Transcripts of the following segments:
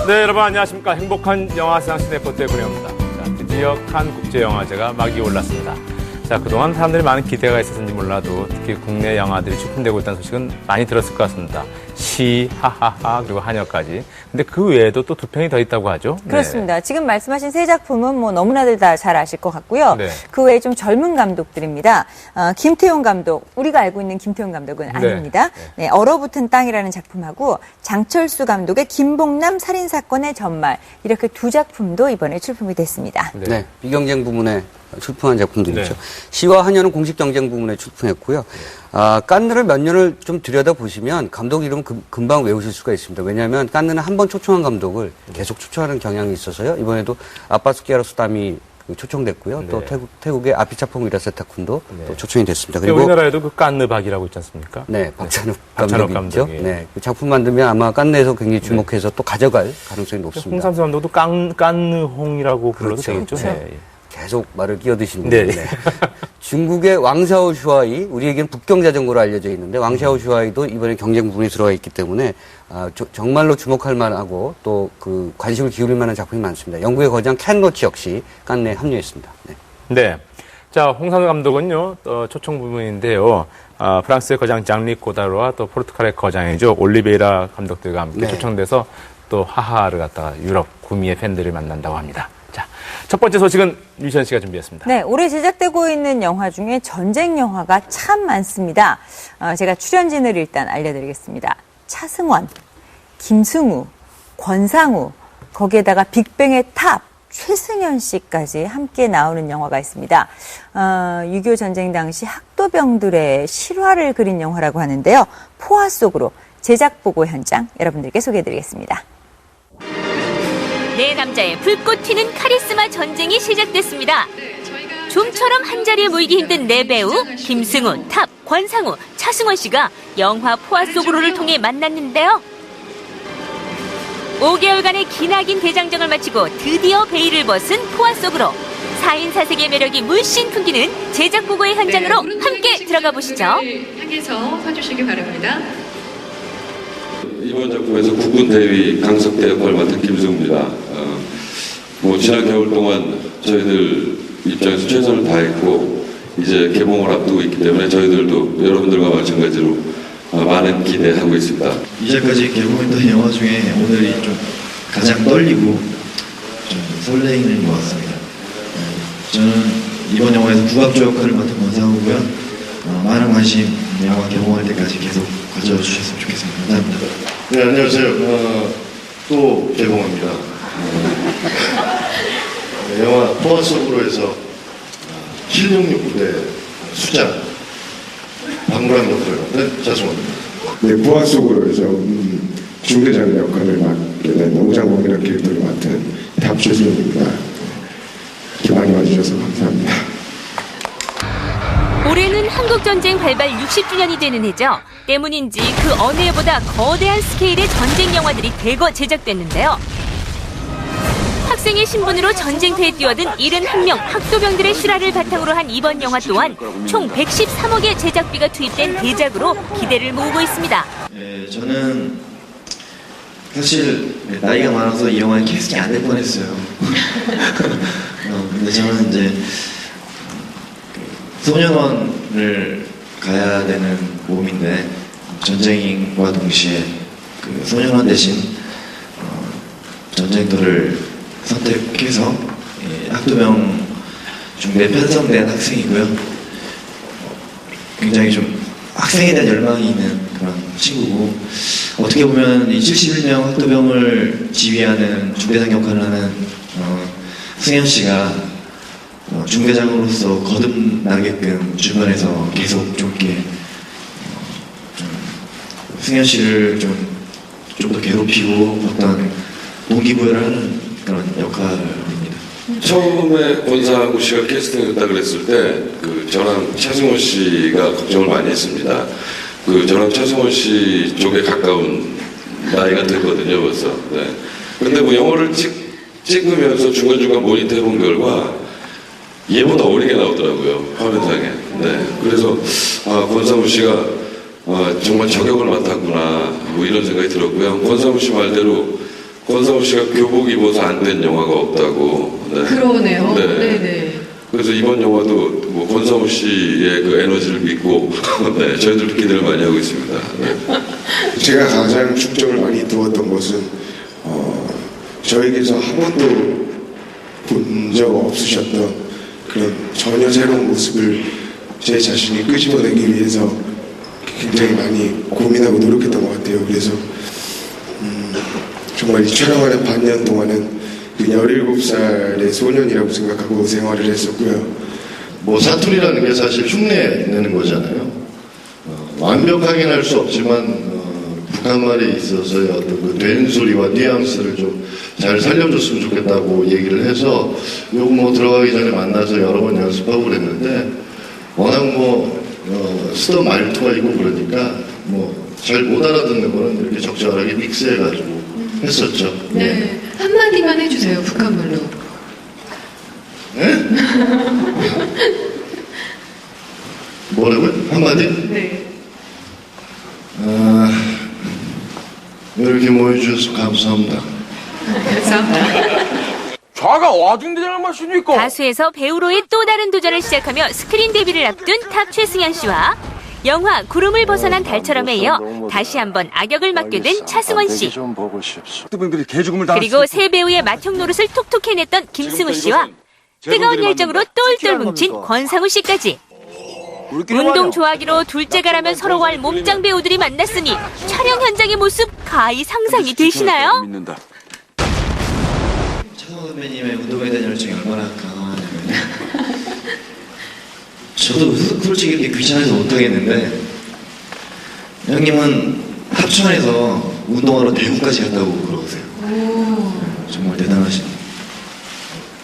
네, 여러분 안녕하십니까. 행복한 영화상 시네포트의 군영입니다. 자, 드디어 칸 국제영화제가 막이 올랐습니다. 자, 그동안 사람들이 많은 기대가 있었는지 몰라도 특히 국내 영화들이 출품되고 있다는 소식은 많이 들었을 것 같습니다. 시, 하하하, 그리고 한여까지. 근데 그 외에도 또 두 편이 더 있다고 하죠? 그렇습니다. 네. 지금 말씀하신 세 작품은 뭐 너무나들 다 잘 아실 것 같고요. 네. 그 외에 좀 젊은 감독들입니다. 김태용 감독, 우리가 알고 있는 김태용 감독은 아닙니다. 네, 얼어붙은 땅이라는 작품하고 장철수 감독의 김봉남 살인사건의 전말, 이렇게 두 작품도 이번에 출품이 됐습니다. 네, 비경쟁 부문에 출품한 작품들이죠. 네. 시와 한여는 공식 경쟁 부문에 출품했고요. 깐느를 몇 년을 좀 들여다보시면 감독 이름은 금방 외우실 수가 있습니다. 왜냐하면 깐느는 한 번 초청한 감독을 계속 초청하는 경향이 있어서요. 이번에도 아빠스 끼아로스담이 초청됐고요. 네. 또 태국의 아피차퐁 위라세타쿤도 네. 또 초청이 됐습니다. 그리고 우리나라에도 그 깐느 박이라고 있지 않습니까? 네, 박찬욱 박찬욱 감독이죠. 감독이. 네, 그 작품 만들면 아마 깐느에서 굉장히 주목해서 또 가져갈 가능성이 높습니다. 홍상수 감독도 깐느홍이라고 불러도 그렇죠. 되겠죠? 그렇죠. 네. 계속 말을 끼어드시는 네. 분이네. 중국의 왕샤오 슈아이, 우리에게는 북경 자전거로 알려져 있는데 왕샤오 슈아이도 이번에 경쟁 부분에 들어가 있기 때문에 정말로 주목할 만하고 또 그 관심을 기울일 만한 작품이 많습니다. 영국의 거장 켄 로치 역시 깐느에 합류했습니다. 네. 네. 자, 홍상수 감독은요, 초청 부분인데요. 프랑스의 거장 장리 고다로와 또 포르투갈의 거장이죠. 올리베이라 감독들과 함께 네. 초청돼서 또 하하를 갖다가 유럽 구미의 팬들을 만난다고 합니다. 자, 첫 번째 소식은 유시연 씨가 준비했습니다. 네, 올해 제작되고 있는 영화 중에 전쟁 영화가 참 많습니다. 제가 출연진을 일단 알려드리겠습니다. 차승원, 김승우, 권상우, 거기에다가 빅뱅의 탑, 최승현 씨까지 함께 나오는 영화가 있습니다. 6.25 전쟁 당시 학도병들의 실화를 그린 영화라고 하는데요. 포화 속으로 제작 보고 현장 여러분들께 소개해드리겠습니다. 네 남자의 불꽃 튀는 카리스마 전쟁이 시작됐습니다. 좀처럼 한자리에 모이기 힘든 네 배우 김승우, 탑, 권상우, 차승원 씨가 영화 포화 속으로를 통해 만났는데요. 5개월간의 기나긴 대장정을 마치고 드디어 베일을 벗은 포화 속으로 4인 사색의 매력이 물씬 풍기는 제작 보고의 현장으로 함께 들어가 보시죠. 향해서 서주시기 바랍니다. 이번 작품에서 국군 대위 강석대 역할을 맡은 김승우입니다. 지난 겨울 동안 저희들 입장에서 최선을 다했고 이제 개봉을 앞두고 있기 때문에 저희들도 여러분들과 마찬가지로 많은 기대하고 있습니다. 이제까지 개봉했던 영화 중에 오늘이 좀 가장 떨리고 좀 설레이는 것 같습니다. 저는 이번 영화에서 국악조 역할을 맡은 권상우고요. 많은 관심 영화 개봉할 때까지 계속 가져주셨으면 좋겠습니다. 감사합니다. 네, 안녕하세요. 또 개봉합니다. 영화 포화 속으로 해서 766부대 수장 방구랑 역할을 맡은 차승원입니다. 네, 포화 속으로 해서 중대장 역할을 맡게 된 오장범이라는 캐릭터를 맡은 탑 최승현입니다. 많이 와주셔서 감사합니다. 올해는 한국전쟁 발발 60주년이 되는 해죠. 때문인지 그 어느 해보다 거대한 스케일의 전쟁 영화들이 대거 제작됐는데요. 학생의 신분으로 전쟁터에 뛰어든 71명 학도병들의 실화를 바탕으로 한 이번 영화 또한 총 113억의 제작비가 투입된 대작으로 기대를 모으고 있습니다. 네, 저는 사실 나이가 많아서 이 영화에 캐스팅이 안 될 뻔했어요. 근데 저는 이제 소년원을 가야 되는 몸인데 전쟁과 동시에 그 소년원 대신 전쟁터를 선택해서 학도병 중대 편성된 학생이고요. 굉장히 좀 학생에 대한 열망이 있는 그런 친구고 어떻게 보면 이 71명 학도병을 지휘하는 중대장 역할을 하는 승현 씨가 중대장으로서 거듭나게끔 주변에서 계속 좀 이렇게 승현 씨를 좀 더 괴롭히고 어떤 동기부여를 하는 그런 역할입니다. 처음에 권상우 씨가 캐스팅했다 그랬을 때 저랑 차승원 씨가 걱정을 많이 했습니다. 저랑 차승원 씨 쪽에 가까운 나이가 됐거든요, 벌써. 네. 근데 뭐 영화를 찍으면서 중간중간 모니터 해본 결과 얘보다 어리게 나오더라고요, 화면상에. 네. 그래서 권상우 씨가 정말 저격을 맡았구나 뭐 이런 생각이 들었고요. 권상우 씨 말대로 권상우 씨가 교복 입어서 안 된 영화가 없다고. 네. 그러네요. 네. 네네. 그래서 이번 영화도 뭐 권상우 씨의 그 에너지를 믿고 네, 저희들도 기대를 많이 하고 있습니다. 네. 제가 가장 충격을 많이 두었던 것은 저에게서 한 번도 본 적 없으셨던 그런 전혀 새로운 모습을 제 자신이 끄집어내기 위해서 굉장히 많이 고민하고 노력했던 것 같아요. 그래서 정말 이 촬영하는 반년 동안은 그 17살의 소년이라고 생각하고 생활을 했었고요. 뭐 사투리라는 게 사실 흉내내는 거잖아요. 완벽하긴 할 수 없지만 북한말에 있어서의 어떤 그 된소리와 뉘앙스를 좀 잘 살려줬으면 좋겠다고 얘기를 해서 요거 뭐 들어가기 전에 만나서 여러 번 연습하고 그랬는데 워낙 뭐 쓰던 말투가 있고 그러니까 뭐 잘 못 알아듣는 거는 이렇게 적절하게 믹스해가지고 했었죠. 네. 한마디만 해주세요, 북한말로. 네? 뭐라고요? 한마디? 네. 이렇게 모여주셔서 감사합니다. 감사합니다. 자가 와중대장을 마시니까. 가수에서 배우로의 또 다른 도전을 시작하며 스크린 데뷔를 앞둔 탑 최승현 씨와 영화 구름을 벗어난 달처럼에 이어 다시 한번 악역을 맡게 된 차승원 씨. 그리고 새 배우의 맏형 노릇을 톡톡 해냈던 김승우 씨와 뜨거운 열정으로 똘똘 뭉친 권상우 씨까지. 운동 좋아하기로 둘째가라면 서러워할 몸짱 배우들이 만났으니 촬영 현장의 모습 가히 상상이 되시나요? 차승원 선배님의 운동에 대한 열정이 얼마나 강하냐면 저도 솔직히 이렇게 귀찮아서 못하겠는데 형님은 합천에서 운동하러 대구까지 갔다고 그러세요. 정말 대단하신.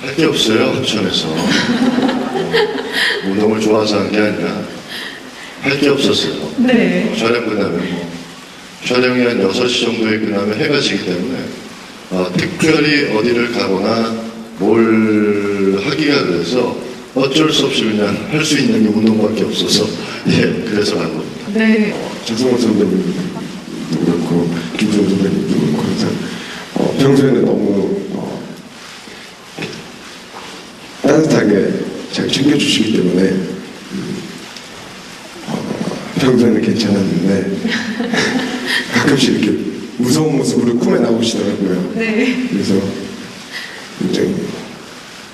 할 게 없어요, 합천에서. 운동을 좋아서 한 게 아니라 할 게 없었어요. 네. 촬영 끝나면 촬영이 한 6시 정도에 끝나면 해가 지기 때문에 특별히 어디를 가거나 뭘 하기가 그래서 어쩔 수 없이 그냥 할 수 있는 게 운동밖에 없어서 예, 그래서 간 겁니다. 네. 장성호 선배님도 그렇고 김종호 선배님도 그렇고 항상 평소에는 너무 따뜻하게 잘 챙겨주시기 때문에 평소에는 괜찮았는데 가끔씩 이렇게 무서운 모습으로 꿈에 나오시더라고요. 네. 그래서 굉장히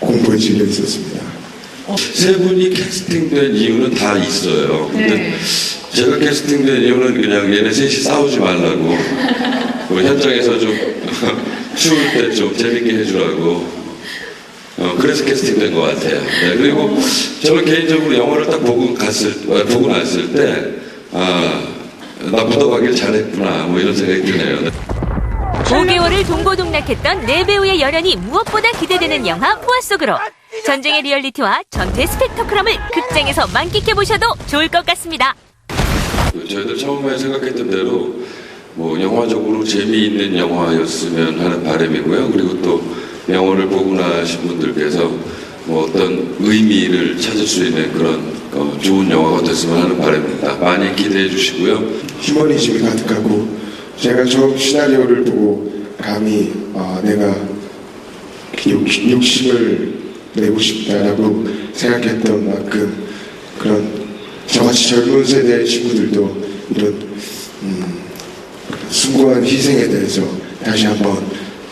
공포에 질려 있었습니다. 세 분이 캐스팅된 이유는 다 있어요. 근데 네. 제가 캐스팅된 이유는 그냥 얘네 셋이 싸우지 말라고 뭐 현장에서 좀 추울 때 좀 재밌게 해주라고 그래서 캐스팅된 것 같아요. 네, 그리고 저는 개인적으로 영화를 딱 보고 났을 때 나 묻어가길 잘했구나 뭐 이런 생각이 드네요. 5개월을 동고동락했던 네 배우의 열연이 무엇보다 기대되는 영화 포화 속으로 전쟁의 리얼리티와 전투의 스펙터클함을 극장에서 만끽해보셔도 좋을 것 같습니다. 저희들 처음에 생각했던 대로 뭐 영화적으로 재미있는 영화였으면 하는 바람이고요. 그리고 또 영화를 보고 나신 분들께서 뭐 어떤 의미를 찾을 수 있는 그런 좋은 영화가 됐으면 하는 바람입니다. 많이 기대해 주시고요. 휴머니즘이 가득하고 제가 저 시나리오를 보고 감히 내가 욕심을 내고 싶다라고 생각했던 만큼 그런 저같이 젊은 세대의 친구들도 이런 숭고한 희생에 대해서 다시 한번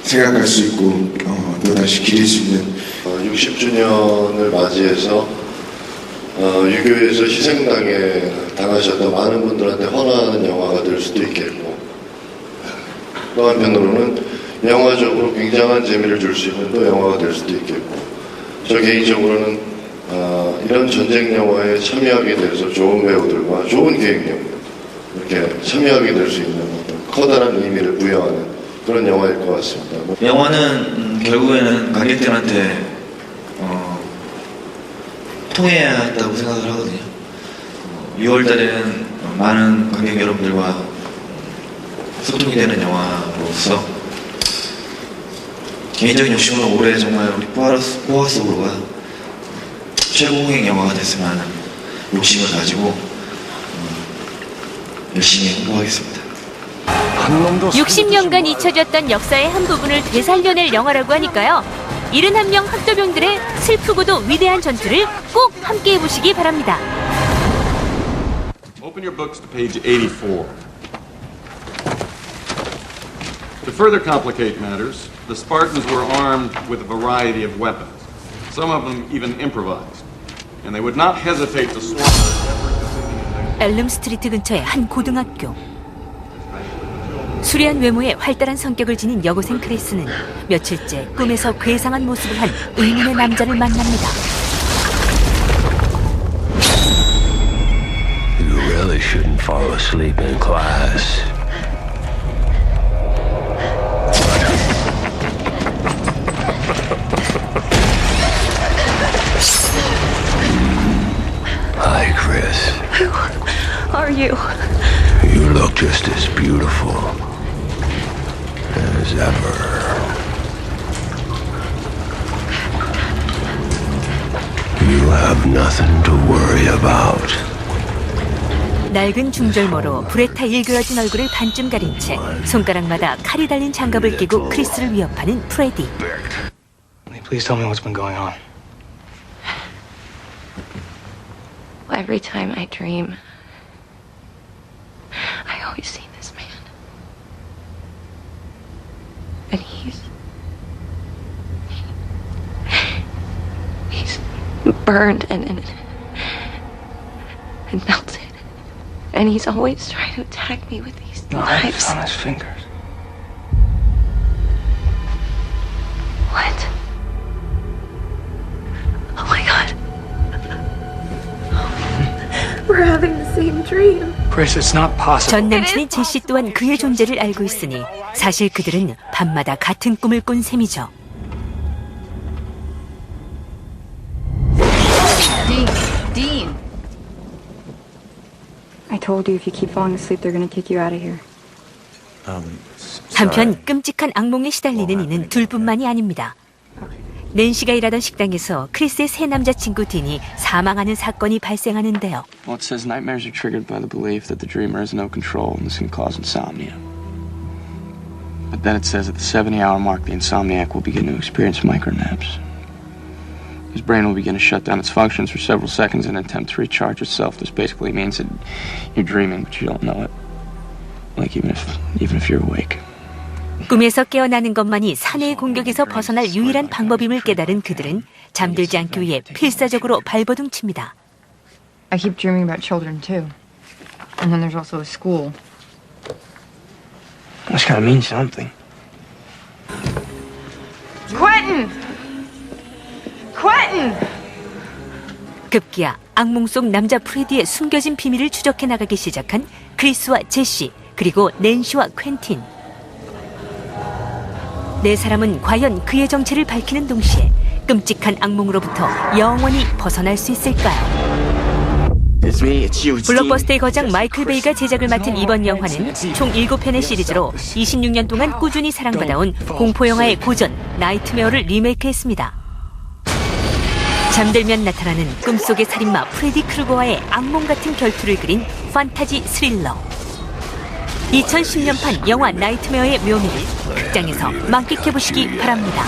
생각할 수 있고 또 다시 기릴 수 있는 60주년을 맞이해서 유교에서 당하셨던 많은 분들한테 헌화하는 영화가 될 수도 있겠고 또 한편으로는 영화적으로 굉장한 재미를 줄 수 있는 또 영화가 될 수도 있겠고 저 개인적으로는 이런 전쟁 영화에 참여하게 돼서 좋은 배우들과 좋은 기획력 이렇게 참여하게 될 수 있는 어떤 커다란 의미를 부여하는 그런 영화일 것 같습니다. 영화는 결국에는 관객들한테 통해야 한다고 생각을 하거든요. 6월 달에는 많은 관객 여러분들과 소통이 되는 영화로서 개인적인 욕심으로 올해 정말 우리 포화 속으로가 최고봉행 영화가 됐으면 하는 욕심을 가지고 열심히 홍보하겠습니다. 60년간 잊혀졌던 역사의 한 부분을 되살려낼 영화라고 하니까요. 71명 학도병들의 슬프고도 위대한 전투를 꼭 함께 해보시기 바랍니다. Open your books to page 84. To further complicate matters, the Spartans were armed with a variety of weapons, some of them even improvised, and they would not hesitate to slaughter. 엘름 스트리트 근처의 한 고등학교. 수려한 외모에 활달한 성격을 지닌 여고생 크리스는 며칠째 꿈에서 괴상한 모습을 한 의문의 남자를 만납니다. You really shouldn't fall asleep in class. Hi, Chris. Who are you? You look just as beautiful as ever. You have nothing to worry about. 낡은 중절모로 불에 타 일그러진 얼굴을 반쯤 가린 채 손가락마다 칼이 달린 장갑을 끼고 크리스를 위협하는 프레디. Please tell me what's been going on. Every time I dream, I always see this man. And he's burned and melted. And he's always trying to attack me with these knives. On his fingers. What? Oh my God. We're having the same dream. Chris, it's not possible. 전 남친인 제시 또한 그의 존재를 알고 있으니 사실 그들은 밤마다 같은 꿈을 꾼 셈이죠. Dean. I told you if you keep falling asleep, they're going to kick you out of here. 한편 끔찍한 악몽에 시달리는 이는 둘뿐만이 아닙니다. 낸시가 일하던 식당에서 크리스의 새 남자친구 딘이 사망하는 사건이 발생하는데요. Well, it says nightmares are triggered by the belief that the dreamer has no control and this can cause insomnia. But then it says at the 70-hour mark, the insomniac will begin to experience micronaps. His brain will begin to shut down its functions for several seconds in an attempt to recharge itself. This basically means that you're dreaming, but you don't know it. Like even if you're awake. 꿈에서 깨어나는 것만이 사내의 공격에서 벗어날 유일한 방법임을 깨달은 그들은 잠들지 않기 위해 필사적으로 발버둥칩니다. I keep dreaming about children too. And then there's also a school. That's gotta mean something. Quentin! Quentin! 급기야 악몽 속 남자 프레디의 숨겨진 비밀을 추적해 나가기 시작한 크리스와 제시, 그리고 낸시와 퀸틴. 네 사람은 과연 그의 정체를 밝히는 동시에 끔찍한 악몽으로부터 영원히 벗어날 수 있을까요? 블록버스터의 거장 마이클 베이가 제작을 맡은 이번 영화는 총 7편의 시리즈로 26년 동안 꾸준히 사랑받아온 공포영화의 고전 나이트메어를 리메이크했습니다. 잠들면 나타나는 꿈속의 살인마 프레디 크루거와의 악몽 같은 결투를 그린 판타지 스릴러. 2010년판 영화 나이트메어의 묘미를 극장에서 만끽해보시기 바랍니다.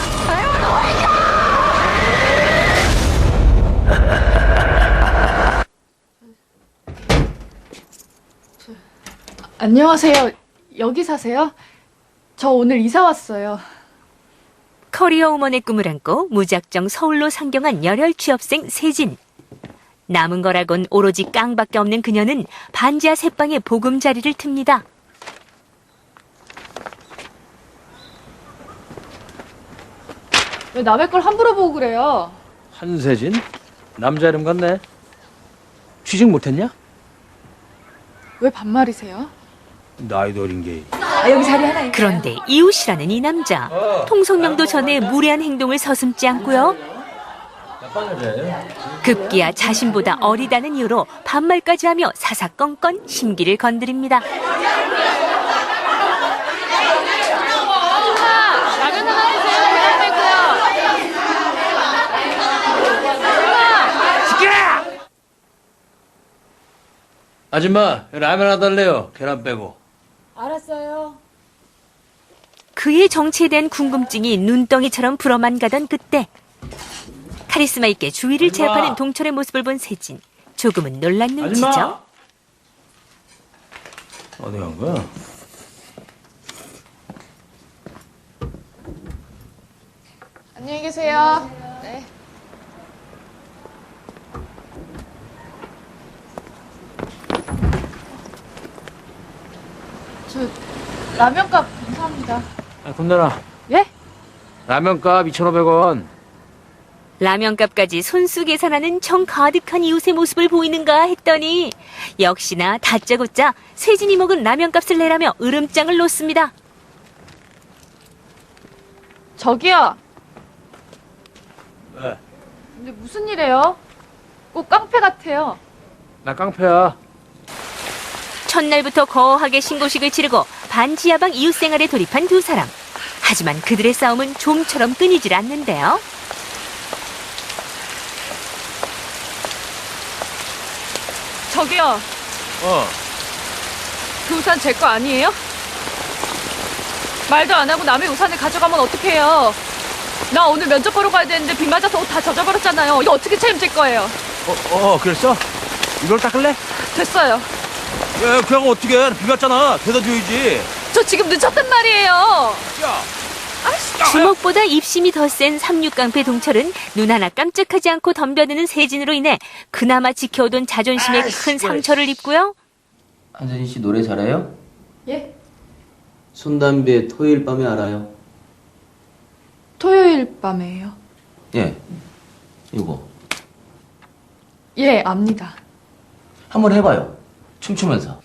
안녕하세요. 여기 사세요? 저 오늘 이사 왔어요. 커리어 우먼의 꿈을 안고 무작정 서울로 상경한 열혈 취업생 세진. 남은 거라곤 오로지 깡밖에 없는 그녀는 반지하 새방의 보금자리를 틉니다. 왜 남의 걸 함부로 보고 그래요? 한세진? 남자 이름 같네. 취직 못했냐? 왜 반말이세요? 나이도 어린 게. 여기 자리 하나 있어요. 그런데 이웃이라는 이 남자. 통성명도 전에 무례한 행동을 서슴지 않고요. 급기야 자신보다 어리다는 이유로 반말까지 하며 사사건건 심기를 건드립니다. 아줌마, 라면 하나 달래요. 계란 빼고. 알았어요. 그의 정체에 대한 궁금증이 눈덩이처럼 불어만 가던 그때 카리스마 있게 주위를 제압하는 동철의 모습을 본 세진. 조금은 놀란 눈치죠. 어디 간 거야? 안녕히 계세요. 네. 저 라면값 감사합니다. 아, 군대나. 예? 라면값 2,500원. 라면값까지 손수 계산하는 정 가득한 이웃의 모습을 보이는가 했더니 역시나 다짜고짜 세진이 먹은 라면값을 내라며 으름장을 놓습니다. 저기요. 왜? 근데 무슨 일이에요? 꼭 깡패 같아요. 나 깡패야. 첫날부터 거하게 신고식을 치르고 반지하방 이웃 생활에 돌입한 두 사람. 하지만 그들의 싸움은 좀처럼 끊이질 않는데요. 저기요. 그 우산 제 거 아니에요? 말도 안 하고 남의 우산을 가져가면 어떡해요? 나 오늘 면접 보러 가야 되는데 비 맞아서 옷 다 젖어버렸잖아요. 이거 어떻게 책임질 거예요? 그랬어? 이걸 닦을래? 됐어요. 왜, 그냥 어떻게 해? 비 맞잖아. 대다 줘야지. 저 지금 늦었단 말이에요. 주먹보다 입심이 더 센 36깡패 동철은 눈 하나 깜짝하지 않고 덤벼드는 세진으로 인해 그나마 지켜오던 자존심에 큰 상처를 입고요. 한세진 씨 노래 잘해요? 예? 손담비의 토요일 밤에 알아요? 토요일 밤에요. 예. 이거. 예, 압니다. 한번 해봐요. 춤추면서.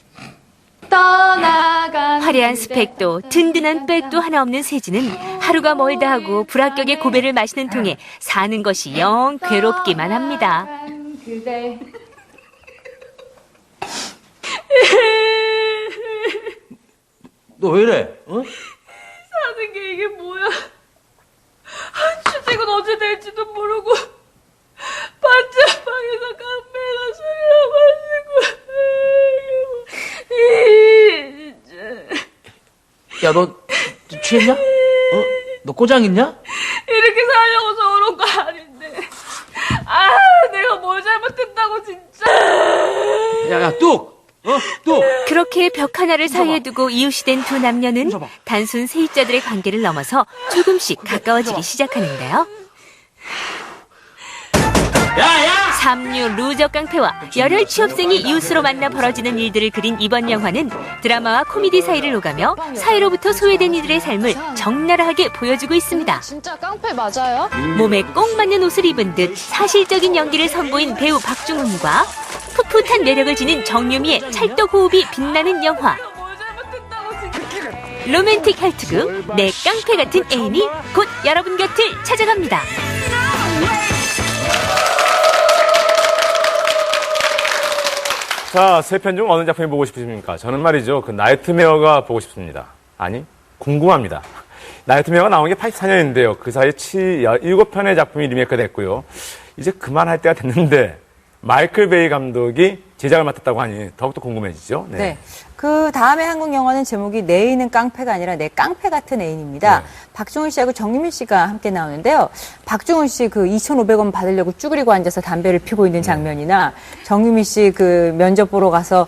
떠나간 화려한 스펙도 든든한 백도 하나 없는 세진은 하루가 멀다 하고 불합격의 고배를 마시는 통에 사는 것이 영 괴롭기만 합니다. 그대. 너 왜 이래? 사는 게 이게 뭐야? 주택은 언제 될지도 모르고 반지하방에서 깡패가 술이라 마시고 야, 너 취했냐? 너 꼬장 있냐? 이렇게 살려고 저런 거 아닌데. 내가 뭘 잘못했다고 진짜. 야, 뚝! 뚝! 그렇게 벽 하나를 사이에 두고 이웃이 된 두 남녀는 단순 세입자들의 관계를 넘어서 조금씩 가까워지기 시작하는데요. 삼류 루저 깡패와 열혈 취업생이 이웃으로 만나 벌어지는 일들을 그린 이번 영화는 드라마와 코미디 사이를 오가며 사이로부터 소외된 이들의 삶을 적나라하게 보여주고 있습니다. 진짜 깡패 맞아요? 몸에 꼭 맞는 옷을 입은 듯 사실적인 연기를 선보인 배우 박중훈과 풋풋한 매력을 지닌 정유미의 찰떡 호흡이 빛나는 영화. 로맨틱 혈투극 내 깡패 같은 애인이 곧 여러분 곁을 찾아갑니다. 자, 세 편 중 어느 작품이 보고 싶으십니까? 저는 말이죠. 그 나이트메어가 보고 싶습니다. 아니, 궁금합니다. 나이트메어가 나온 게 84년인데요. 그 사이에 7편의 작품이 리메이크 됐고요. 이제 그만할 때가 됐는데 마이클 베이 감독이 제작을 맡았다고 하니 더욱더 궁금해지죠. 네. 그 다음에 한국 영화는 제목이 내 애인은 깡패가 아니라 내 깡패 같은 애인입니다. 네. 박중훈 씨하고 정유미 씨가 함께 나오는데요. 박중훈 씨 그 2,500원 받으려고 쭈그리고 앉아서 담배를 피고 있는 장면이나 정유미 씨 그 면접 보러 가서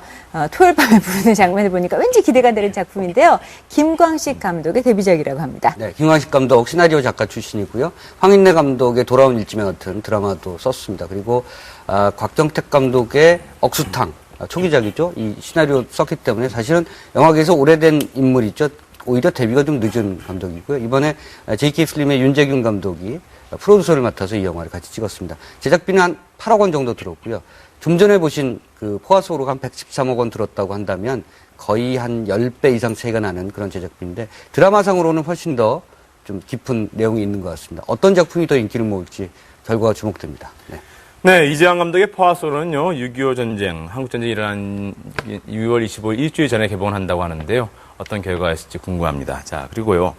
토요일 밤에 부르는 장면을 보니까 왠지 기대가 되는 작품인데요. 김광식 감독의 데뷔작이라고 합니다. 네, 김광식 감독 시나리오 작가 출신이고요. 황인래 감독의 돌아온 일지매 같은 드라마도 썼습니다. 그리고 곽정택 감독의 억수탕, 초기작이죠. 이 시나리오 썼기 때문에 사실은 영화계에서 오래된 인물이죠. 오히려 데뷔가 좀 늦은 감독이고요. 이번에 JK 슬림의 윤재균 감독이 프로듀서를 맡아서 이 영화를 같이 찍었습니다. 제작비는 한 8억 원 정도 들었고요. 좀 전에 보신 그 포화소로가 한 113억 원 들었다고 한다면 거의 한 10배 이상 차이가 나는 그런 제작비인데 드라마상으로는 훨씬 더 좀 깊은 내용이 있는 것 같습니다. 어떤 작품이 더 인기를 모을지 결과가 주목됩니다. 네. 네, 이재환 감독의 포화소로는요, 6.25 전쟁, 한국전쟁이 일어난 6월 25일 일주일 전에 개봉을 한다고 하는데요. 어떤 결과가 있을지 궁금합니다. 자, 그리고요,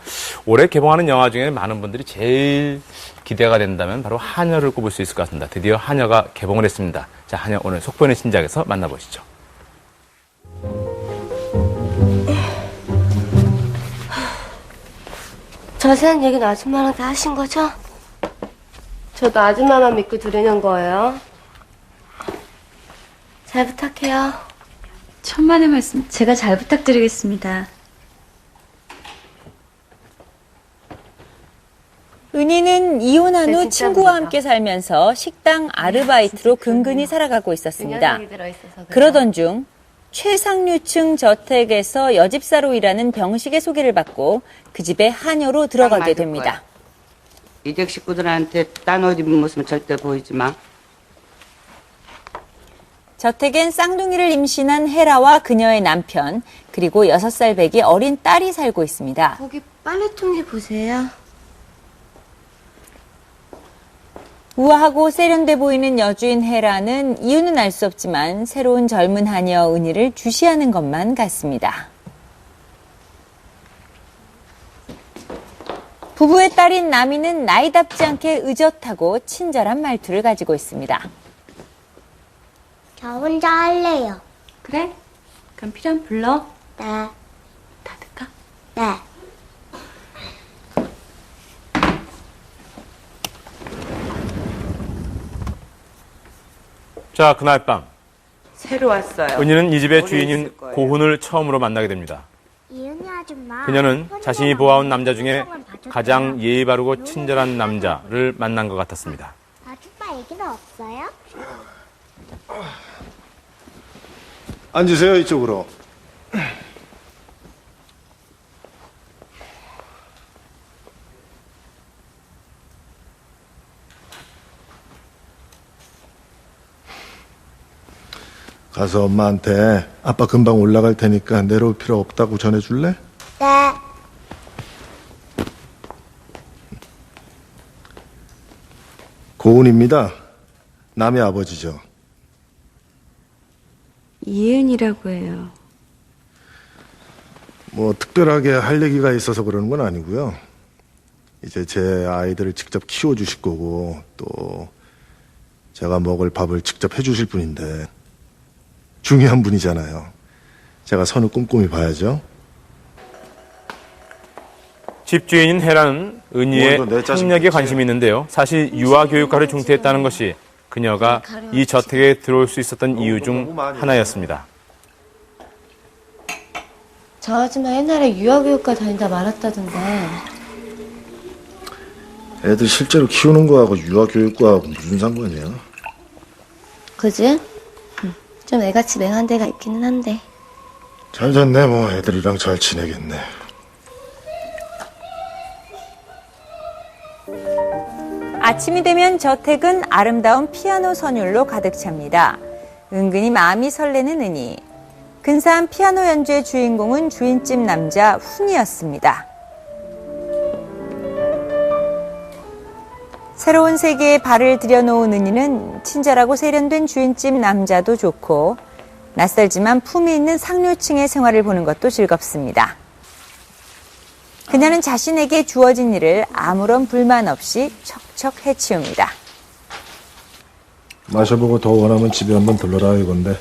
올해 개봉하는 영화 중에 많은 분들이 제일 기대가 된다면 바로 하녀를 꼽을 수 있을 것 같습니다. 드디어 하녀가 개봉을 했습니다. 자, 하녀 오늘 속보의 신작에서 만나보시죠. 자세한 얘기는 아줌마랑 다 하신 거죠? 저도 아줌마만 믿고 드리는 거예요. 잘 부탁해요. 천만의 말씀 제가 잘 부탁드리겠습니다. 은희는 이혼한 네, 후 진짜 친구와 무섭다. 함께 살면서 식당 아르바이트로 근근히 살아가고 있었습니다. 얘기 들어있어서 그래요. 그러던 중 최상류층 저택에서 여집사로 일하는 병식의 소개를 받고 그 집에 하녀로 들어가게 됩니다. 이댁 식구들한테 딴 옷 입은 모습은 절대 보이지 마. 저택엔 쌍둥이를 임신한 헤라와 그녀의 남편, 그리고 6살 배기 어린 딸이 살고 있습니다. 거기 빨래통지 보세요. 우아하고 세련돼 보이는 여주인 헤라는 이유는 알 수 없지만 새로운 젊은 하녀 은희를 주시하는 것만 같습니다. 부부의 딸인 나미는 나이답지 않게 의젓하고 친절한 말투를 가지고 있습니다. 저 혼자 할래요. 그래? 그럼 필요하면 불러. 네. 다 들까? 네. 자, 그날 밤 새로 왔어요. 은희는 이 집의 오래 주인인 있을 거예요. 고훈을 처음으로 만나게 됩니다. 이은희 아줌마. 그녀는 자신이 보아온 남자 중에 가장 예의 바르고 친절한 남자를 만난 것 같았습니다. 아줌마 얘기는 없어요? 앉으세요, 이쪽으로. 가서 엄마한테 아빠 금방 올라갈 테니까 내려올 필요 없다고 전해줄래? 네. 고은입니다. 남의 아버지죠. 이은이라고 해요. 뭐 특별하게 할 얘기가 있어서 그러는 건 아니고요. 이제 제 아이들을 직접 키워주실 거고 또 제가 먹을 밥을 직접 해주실 분인데 중요한 분이잖아요. 제가 선을 꼼꼼히 봐야죠. 집주인인 헤라는 은희의 뭐, 내 짜증 학력에 그치? 관심이 있는데요. 사실 유아교육과를 중퇴했다는 것이 그녀가 이 저택에 들어올 수 있었던 이유 중 하나였습니다. 저 아줌마 옛날에 유아교육과 다니다 말았다던데. 애들 실제로 키우는 거하고 유아교육과하고 무슨 상관이야? 그지? 좀 애같이 맹한 데가 있기는 한데. 잘 됐네. 뭐 애들이랑 잘 지내겠네. 아침이 되면 저택은 아름다운 피아노 선율로 가득 찹니다. 은근히 마음이 설레는 은희. 근사한 피아노 연주의 주인공은 주인집 남자 훈이었습니다. 새로운 세계에 발을 들여놓은 은희는 친절하고 세련된 주인집 남자도 좋고 낯설지만 품이 있는 상류층의 생활을 보는 것도 즐겁습니다. 그녀는 자신에게 주어진 일을 아무런 불만 없이 척척 해치웁니다. 마셔보고 더 원하면 집에 한번 들러라 이건데.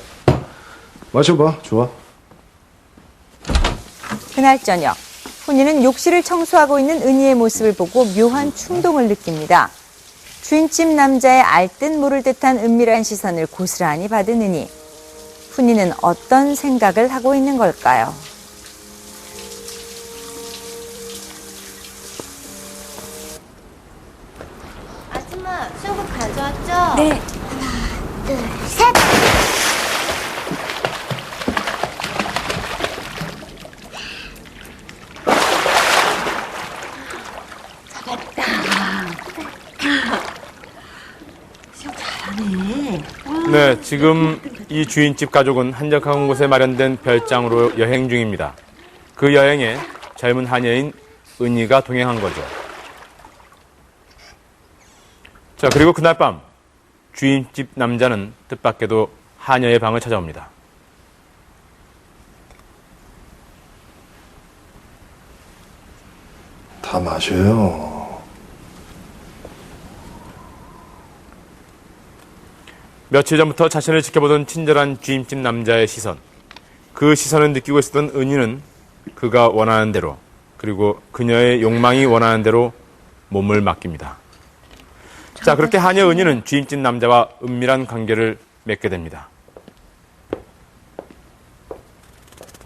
마셔봐. 좋아. 그날 저녁, 훈이는 욕실을 청소하고 있는 은희의 모습을 보고 묘한 충동을 느낍니다. 주인집 남자의 알듯 모를 듯한 은밀한 시선을 고스란히 받은 은희. 훈이는 어떤 생각을 하고 있는 걸까요? 아줌마, 수영복 가져왔죠? 네. 둘, 셋. 네, 지금 이 주인집 가족은 한적한 곳에 마련된 별장으로 여행 중입니다. 그 여행에 젊은 하녀인 은희가 동행한 거죠. 자, 그리고 그날 밤 주인집 남자는 뜻밖에도 하녀의 방을 찾아옵니다. 다 마셔요. 며칠 전부터 자신을 지켜보던 친절한 주인집 남자의 시선. 그 시선을 느끼고 있었던 은희는 그가 원하는 대로 그리고 그녀의 욕망이 원하는 대로 몸을 맡깁니다. 자, 그렇게 하녀 은희는 주인집 남자와 은밀한 관계를 맺게 됩니다.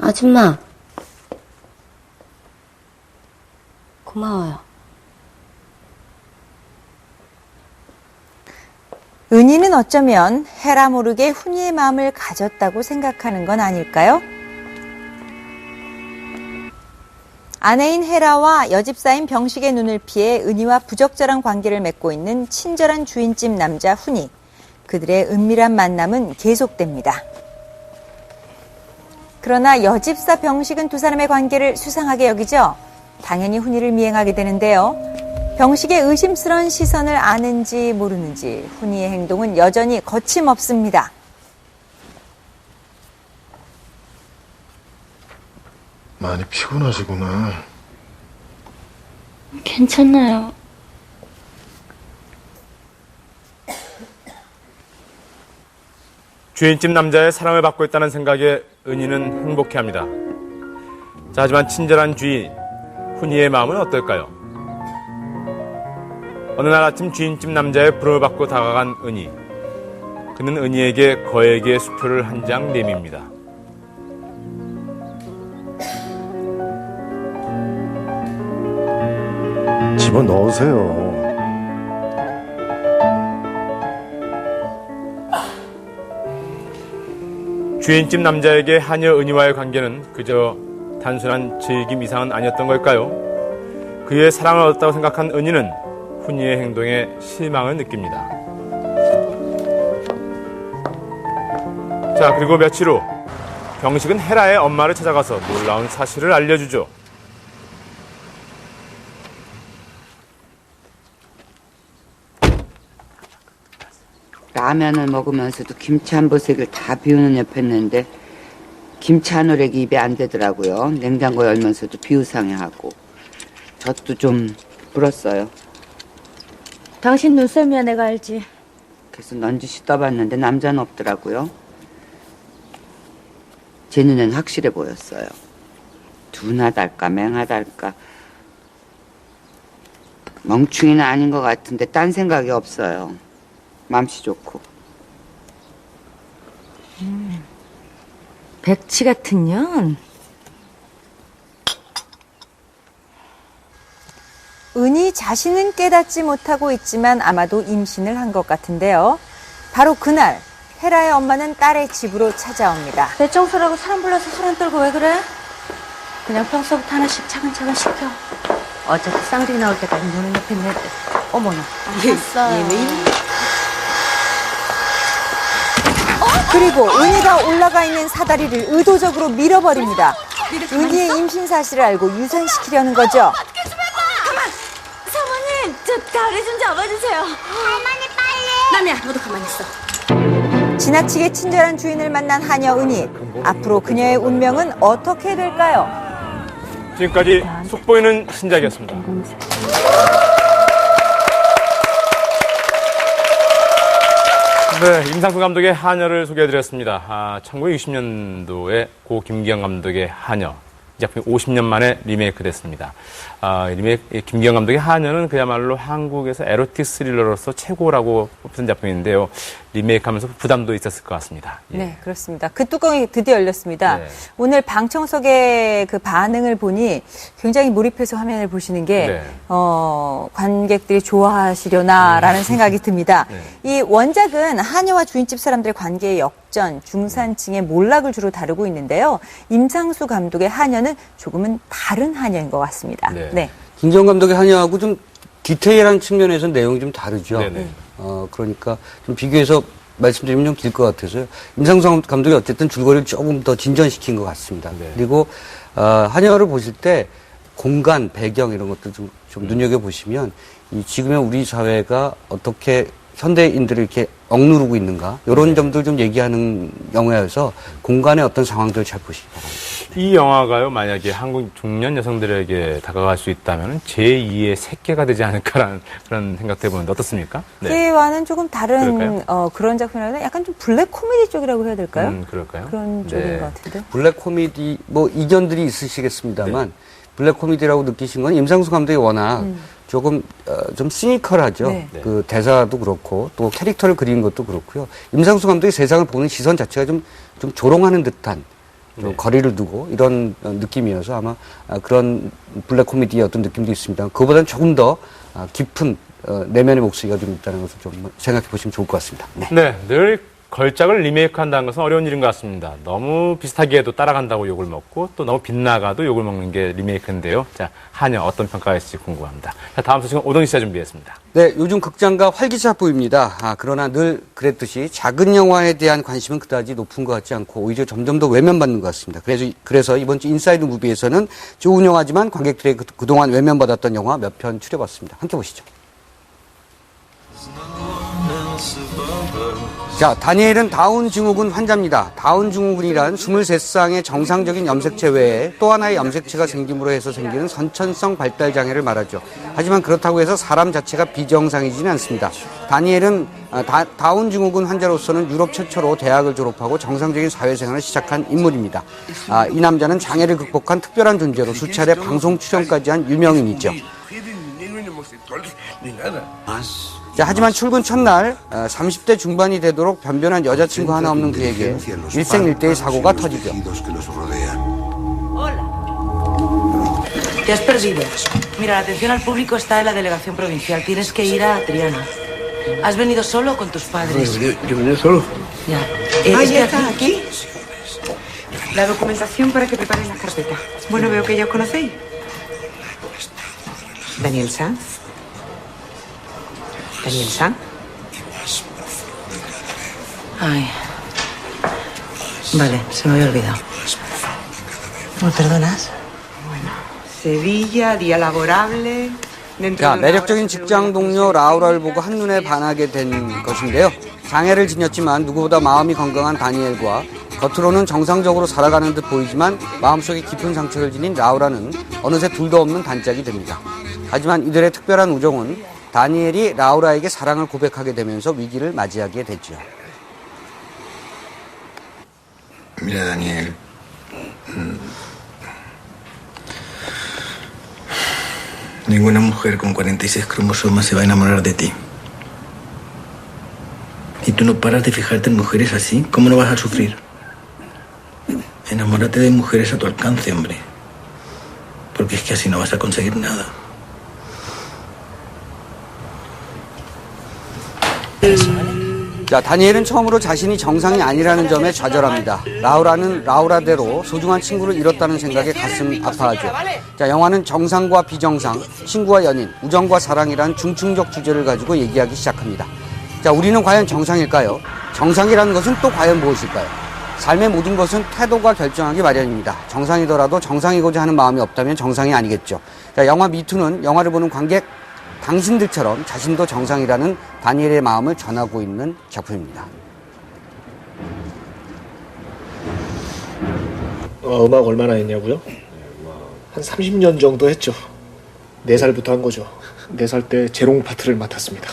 아줌마. 고마워요. 은희는 어쩌면 헤라 모르게 훈이의 마음을 가졌다고 생각하는 건 아닐까요? 아내인 헤라와 여집사인 병식의 눈을 피해 은희와 부적절한 관계를 맺고 있는 친절한 주인집 남자 훈이. 그들의 은밀한 만남은 계속됩니다. 그러나 여집사 병식은 두 사람의 관계를 수상하게 여기죠. 당연히 훈이를 미행하게 되는데요. 병식의 의심스러운 시선을 아는지 모르는지 훈이의 행동은 여전히 거침없습니다. 많이 피곤하시구나. 괜찮아요. 주인집 남자의 사랑을 받고 있다는 생각에 은희는 행복해합니다. 자, 하지만 친절한 주인 훈이의 마음은 어떨까요? 어느 날 아침 주인집 남자의 부름을 받고 다가간 은희. 그는 은희에게 거액의 수표를 한 장 내밉니다. 집어넣으세요. 주인집 남자에게 하녀 은희와의 관계는 그저 단순한 즐김 이상은 아니었던 걸까요? 그의 사랑을 얻었다고 생각한 은희는 훈이의 행동에 실망을 느낍니다. 자, 그리고 며칠 후 병식은 헤라의 엄마를 찾아가서 놀라운 사실을 알려주죠. 라면을 먹으면서도 김치 한 보색을 다 비우는 옆했는데 김치 한 오렉이 입에 안 되더라고요. 냉장고 열면서도 비우상해 하고 젖도 좀 불었어요. 당신 눈썰미야 내가 알지. 그래서 넌지시 떠봤는데 남자는 없더라고요. 제 눈엔 확실해 보였어요. 둔하달까 맹하달까 멍충이는 아닌 것 같은데 딴 생각이 없어요. 맘씨 좋고. 백치 같은 년. 은희 자신은 깨닫지 못하고 있지만 아마도 임신을 한 것 같은데요. 바로 그날 헤라의 엄마는 딸의 집으로 찾아옵니다. 내 청소라고 사람 불러서 소란 떨고 왜 그래? 그냥 평소부터 하나씩 차근차근 시켜. 어차피 쌍둥이 나올 때까지 노는 옆에 있는 애들. 어머나. 알았어요. 그리고 은희가 올라가 있는 사다리를 의도적으로 밀어버립니다. 은희의 임신 사실을 알고 유산시키려는 거죠. 사모님, 저 다리 좀 잡아주세요. 할머니 빨리. 나미야, 너도 가만히 있어. 지나치게 친절한 주인을 만난 하녀 은희. 앞으로 그녀의 운명은 어떻게 될까요? 지금까지 속보이는 신작이었습니다. 네, 임상수 감독의 하녀를 소개해드렸습니다. 1960년도에 고 김기영 감독의 하녀. 이 작품이 50년 만에 리메이크 됐습니다. 김기영 감독의 하녀는 그야말로 한국에서 에로틱 스릴러로서 최고라고 뽑힌 작품인데요. 리메이크하면서 부담도 있었을 것 같습니다. 예. 네, 그렇습니다. 그 뚜껑이 드디어 열렸습니다. 네. 오늘 방청석의 그 반응을 보니 굉장히 몰입해서 화면을 보시는 게 네. 관객들이 좋아하시려나라는 생각이 듭니다. 네. 이 원작은 하녀와 주인집 사람들의 관계의 역전, 중산층의 몰락을 주로 다루고 있는데요. 임상수 감독의 하녀는 조금은 다른 하녀인 것 같습니다. 네. 네. 김정은 감독의 하녀하고 좀 디테일한 측면에서 내용이 좀 다르죠. 네네. 그러니까 좀 비교해서 말씀드리면 좀 길 것 같아서요. 임상수 감독이 어쨌든 줄거리를 조금 더 진전시킨 것 같습니다. 네. 그리고 하녀를 보실 때 공간, 배경 이런 것들 좀 눈여겨보시면 이 지금의 우리 사회가 어떻게 현대인들을 이렇게 억누르고 있는가 이런 점들 좀 얘기하는 영화여서 공간의 어떤 상황들을 잘 보시기 바랍니다. 이 영화가요, 만약에 한국 중년 여성들에게 다가갈 수 있다면 제2의 새끼가 되지 않을까라는 그런 생각도 해보는데 어떻습니까? 그와는 조금 다른 그럴까요? 그런 작품이라면 약간 좀 블랙 코미디 쪽이라고 해야 될까요? 그럴까요? 그런 쪽인 것 같은데. 블랙 코미디 뭐 이견들이 있으시겠습니다만 블랙 코미디라고 느끼신 건 임상수 감독이 워낙 조금 좀 시니컬하죠. 네. 그 대사도 그렇고 또 캐릭터를 그리는 것도 그렇고요. 임상수 감독이 세상을 보는 시선 자체가 좀 조롱하는 듯한 좀 거리를 두고 이런 느낌이어서 아마 그런 블랙 코미디의 어떤 느낌도 있습니다. 그거보다는 조금 더 깊은 내면의 목소리가 좀 있다는 것을 좀 생각해 보시면 좋을 것 같습니다. 네, 늘 걸작을 리메이크한다는 것은 어려운 일인 것 같습니다. 너무 비슷하게 해도 따라간다고 욕을 먹고 또 너무 빗나가도 욕을 먹는 게 리메이크인데요. 자, 한여 어떤 평가가 있을지 궁금합니다. 자, 다음 소식은 오동희 씨가 준비했습니다. 네, 요즘 극장가 활기차 보입니다. 그러나 늘 그랬듯이 작은 영화에 대한 관심은 그다지 높은 것 같지 않고 오히려 점점 더 외면받는 것 같습니다. 그래서 이번 주 인사이드 무비에서는 좋은 영화지만 관객들의 그동안 외면받았던 영화 몇 편 추려봤습니다. 함께 보시죠. 자, 다니엘은 다운 증후군 환자입니다. 다운 증후군이란 23쌍의 정상적인 염색체 외에 또 하나의 염색체가 생김으로 해서 생기는 선천성 발달 장애를 말하죠. 하지만 그렇다고 해서 사람 자체가 비정상이지는 않습니다. 다니엘은 다운 증후군 환자로서는 유럽 최초로 대학을 졸업하고 정상적인 사회생활을 시작한 인물입니다. 이 남자는 장애를 극복한 특별한 존재로 수차례 방송 출연까지 한 유명인이죠. 자, 하지만 출근 첫날 30대 중반이 되도록 변변한 여자친구 하나 없는 그에게 일생일대의 사고가 터지죠. Te has perdido. Mira, la atención al público está en la delegación provincial. Tienes que ir a Triana. ¿Has venido solo o con tus padres? Yo vine solo. Ya. ¿Ya está aquí? La documentación para que preparen la carpeta. Bueno, veo que ya os conocéis. Daniel Sanz. Daniel Sanz. Ay. Vale, se me había olvidado. ¿Me perdonas? Sevilla, día laborable. 자, 매력적인 직장 동료 라우라를 보고 한눈에 반하게 된 것인데요. 장애를 지녔지만 누구보다 마음이 건강한 다니엘과 겉으로는 정상적으로 살아가는 듯 보이지만 마음속에 깊은 상처를 지닌 라우라는 어느새 둘도 없는 단짝이 됩니다. 하지만 이들의 특별한 우정은 다니엘이 라우라에게 사랑을 고백하게 되면서 위기를 맞이하게 되죠. Mira, Daniel. Ninguna mujer con 46 cromosomas se va a enamorar de ti. Y tú no paras de fijarte en mujeres así, ¿cómo no vas a sufrir? Enamórate de mujeres a tu alcance, hombre. Porque es que así no vas a conseguir nada. 자, 다니엘은 처음으로 자신이 정상이 아니라는 점에 좌절합니다. 라우라는 라우라대로 소중한 친구를 잃었다는 생각에 가슴 아파하죠. 자, 영화는 정상과 비정상, 친구와 연인, 우정과 사랑이란 중층적 주제를 가지고 얘기하기 시작합니다. 자, 우리는 과연 정상일까요? 정상이라는 것은 또 과연 무엇일까요? 삶의 모든 것은 태도가 결정하기 마련입니다. 정상이더라도 정상이고자 하는 마음이 없다면 정상이 아니겠죠. 자, 영화 미투는 영화를 보는 관객 당신들처럼 자신도 정상이라는 다니엘의 마음을 전하고 있는 작품입니다. 음악 얼마나 했냐고요? 한 30년 정도 했죠. 4살부터 한 거죠. 4살 때 재롱 파트를 맡았습니다.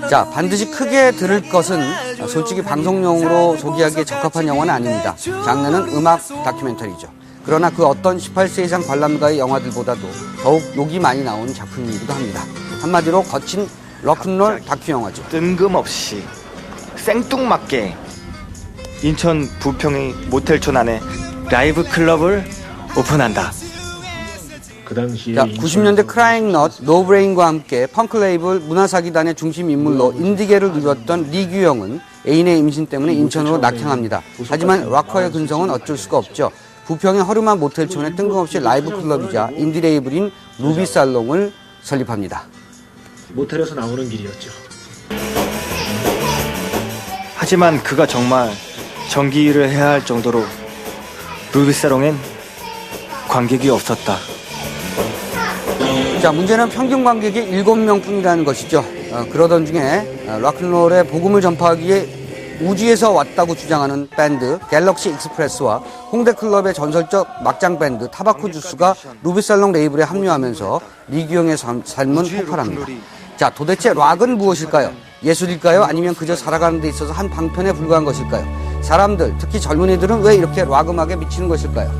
자, 반드시 크게 들을 것은 솔직히 방송용으로 소개하기에 적합한 영화는 아닙니다. 장르는 음악 다큐멘터리죠. 그러나 그 어떤 18세 이상 관람가의 영화들보다도 더욱 욕이 많이 나오는 작품이기도 합니다. 한마디로 거친 럭큰롤 다큐 영화죠. 뜬금없이 생뚱맞게 인천 부평의 모텔촌 안에 라이브 클럽을 오픈한다. 그 당시에 자, 90년대 크라잉넛, 노브레인과 함께 펑크 레이블 문화사기단의 중심 인물로 인디계를 누렸던 리규영은 애인의 임신 때문에 인천으로 낙향합니다. 하지만 락커의 근성은 어쩔 수가 없죠. 부평의 허름한 모텔촌에 뜬금없이 라이브 클럽이자 인디 레이블인 루비 살롱을 설립합니다. 모텔에서 나오는 길이었죠. 하지만 그가 정말 정기일을 해야 할 정도로 루비 살롱엔 관객이 없었다. 자, 문제는 평균 관객이 7명뿐이라는 것이죠. 그러던 중에 락큰롤의 복음을 전파하기 위해 우주에서 왔다고 주장하는 밴드 갤럭시 익스프레스와 홍대 클럽의 전설적 막장 밴드 타바코 주스가 루비살롱 레이블에 합류하면서 리규영의 삶은 폭발합니다. 자, 도대체 락은 무엇일까요? 예술일까요? 아니면 그저 살아가는 데 있어서 한 방편에 불과한 것일까요? 사람들, 특히 젊은이들은 왜 이렇게 락 음악에 미치는 것일까요?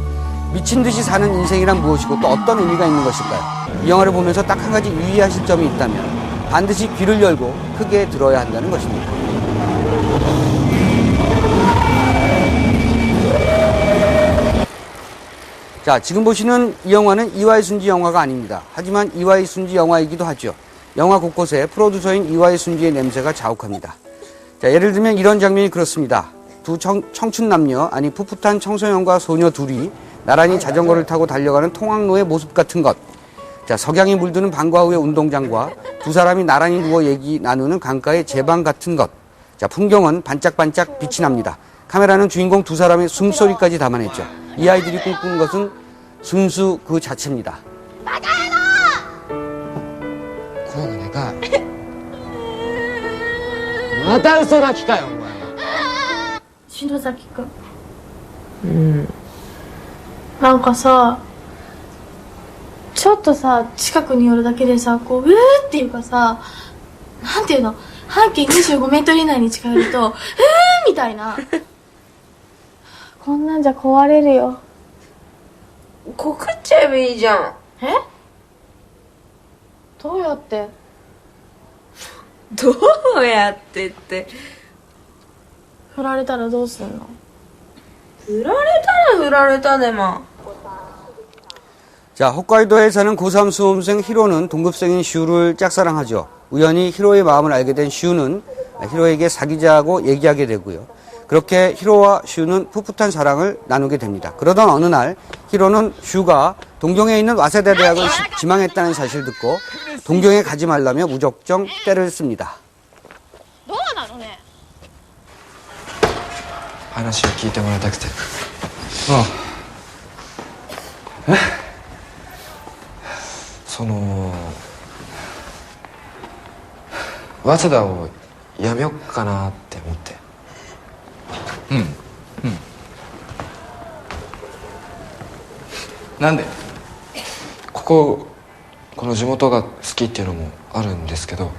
미친 듯이 사는 인생이란 무엇이고 또 어떤 의미가 있는 것일까요? 이 영화를 보면서 딱 한 가지 유의하실 점이 있다면 반드시 귀를 열고 크게 들어야 한다는 것입니다. 자, 지금 보시는 이 영화는 이와이 순지 영화가 아닙니다. 하지만 이와이 순지 영화이기도 하죠. 영화 곳곳에 프로듀서인 이와이 순지의 냄새가 자욱합니다. 자, 예를 들면 이런 장면이 그렇습니다. 두 청춘 남녀, 아니 풋풋한 청소년과 소녀 둘이 나란히 자전거를 타고 달려가는 통학로의 모습 같은 것. 자, 석양이 물드는 방과 후의 운동장과 두 사람이 나란히 누워 얘기 나누는 강가의 제방 같은 것. 자, 풍경은 반짝반짝 빛이 납니다. 카메라는 주인공 두 사람의 숨소리까지 담아냈죠. 이 아이들이 꿈꾸는 것은 순수 그 자체입니다. 声がでかいまた嘘泣きかよお前は篠崎くんなんかさちょっとさ近くに寄るだけでさこうっていうかさなんていうの半径25メートル以内に近寄るとみたいなこんなんじゃ壊れるよ告っちゃえばいいじゃん。えどうやってどうやってって振られたらどうすんの振られたら振られたでま 자, 홋카이도에 사는 고3 수험생 히로는 동급생인 슈를 짝사랑하죠. 우연히 히로의 마음을 알게 된 슈는 히로에게 사귀자고 얘기하게 되고요. 그렇게 히로와 슈는 풋풋한 사랑을 나누게 됩니다. 그러던 어느 날 히로는 슈가 동경에 있는 와세다 대학을 지망했다는 사실을 듣고 동경에 가지 말라며 무작정 때를 씁니다. どうなのね話を聞いてもらいたくてその早稲田をやめよっかなって思ってなんでこの地元が好きっていうのもあるんですけど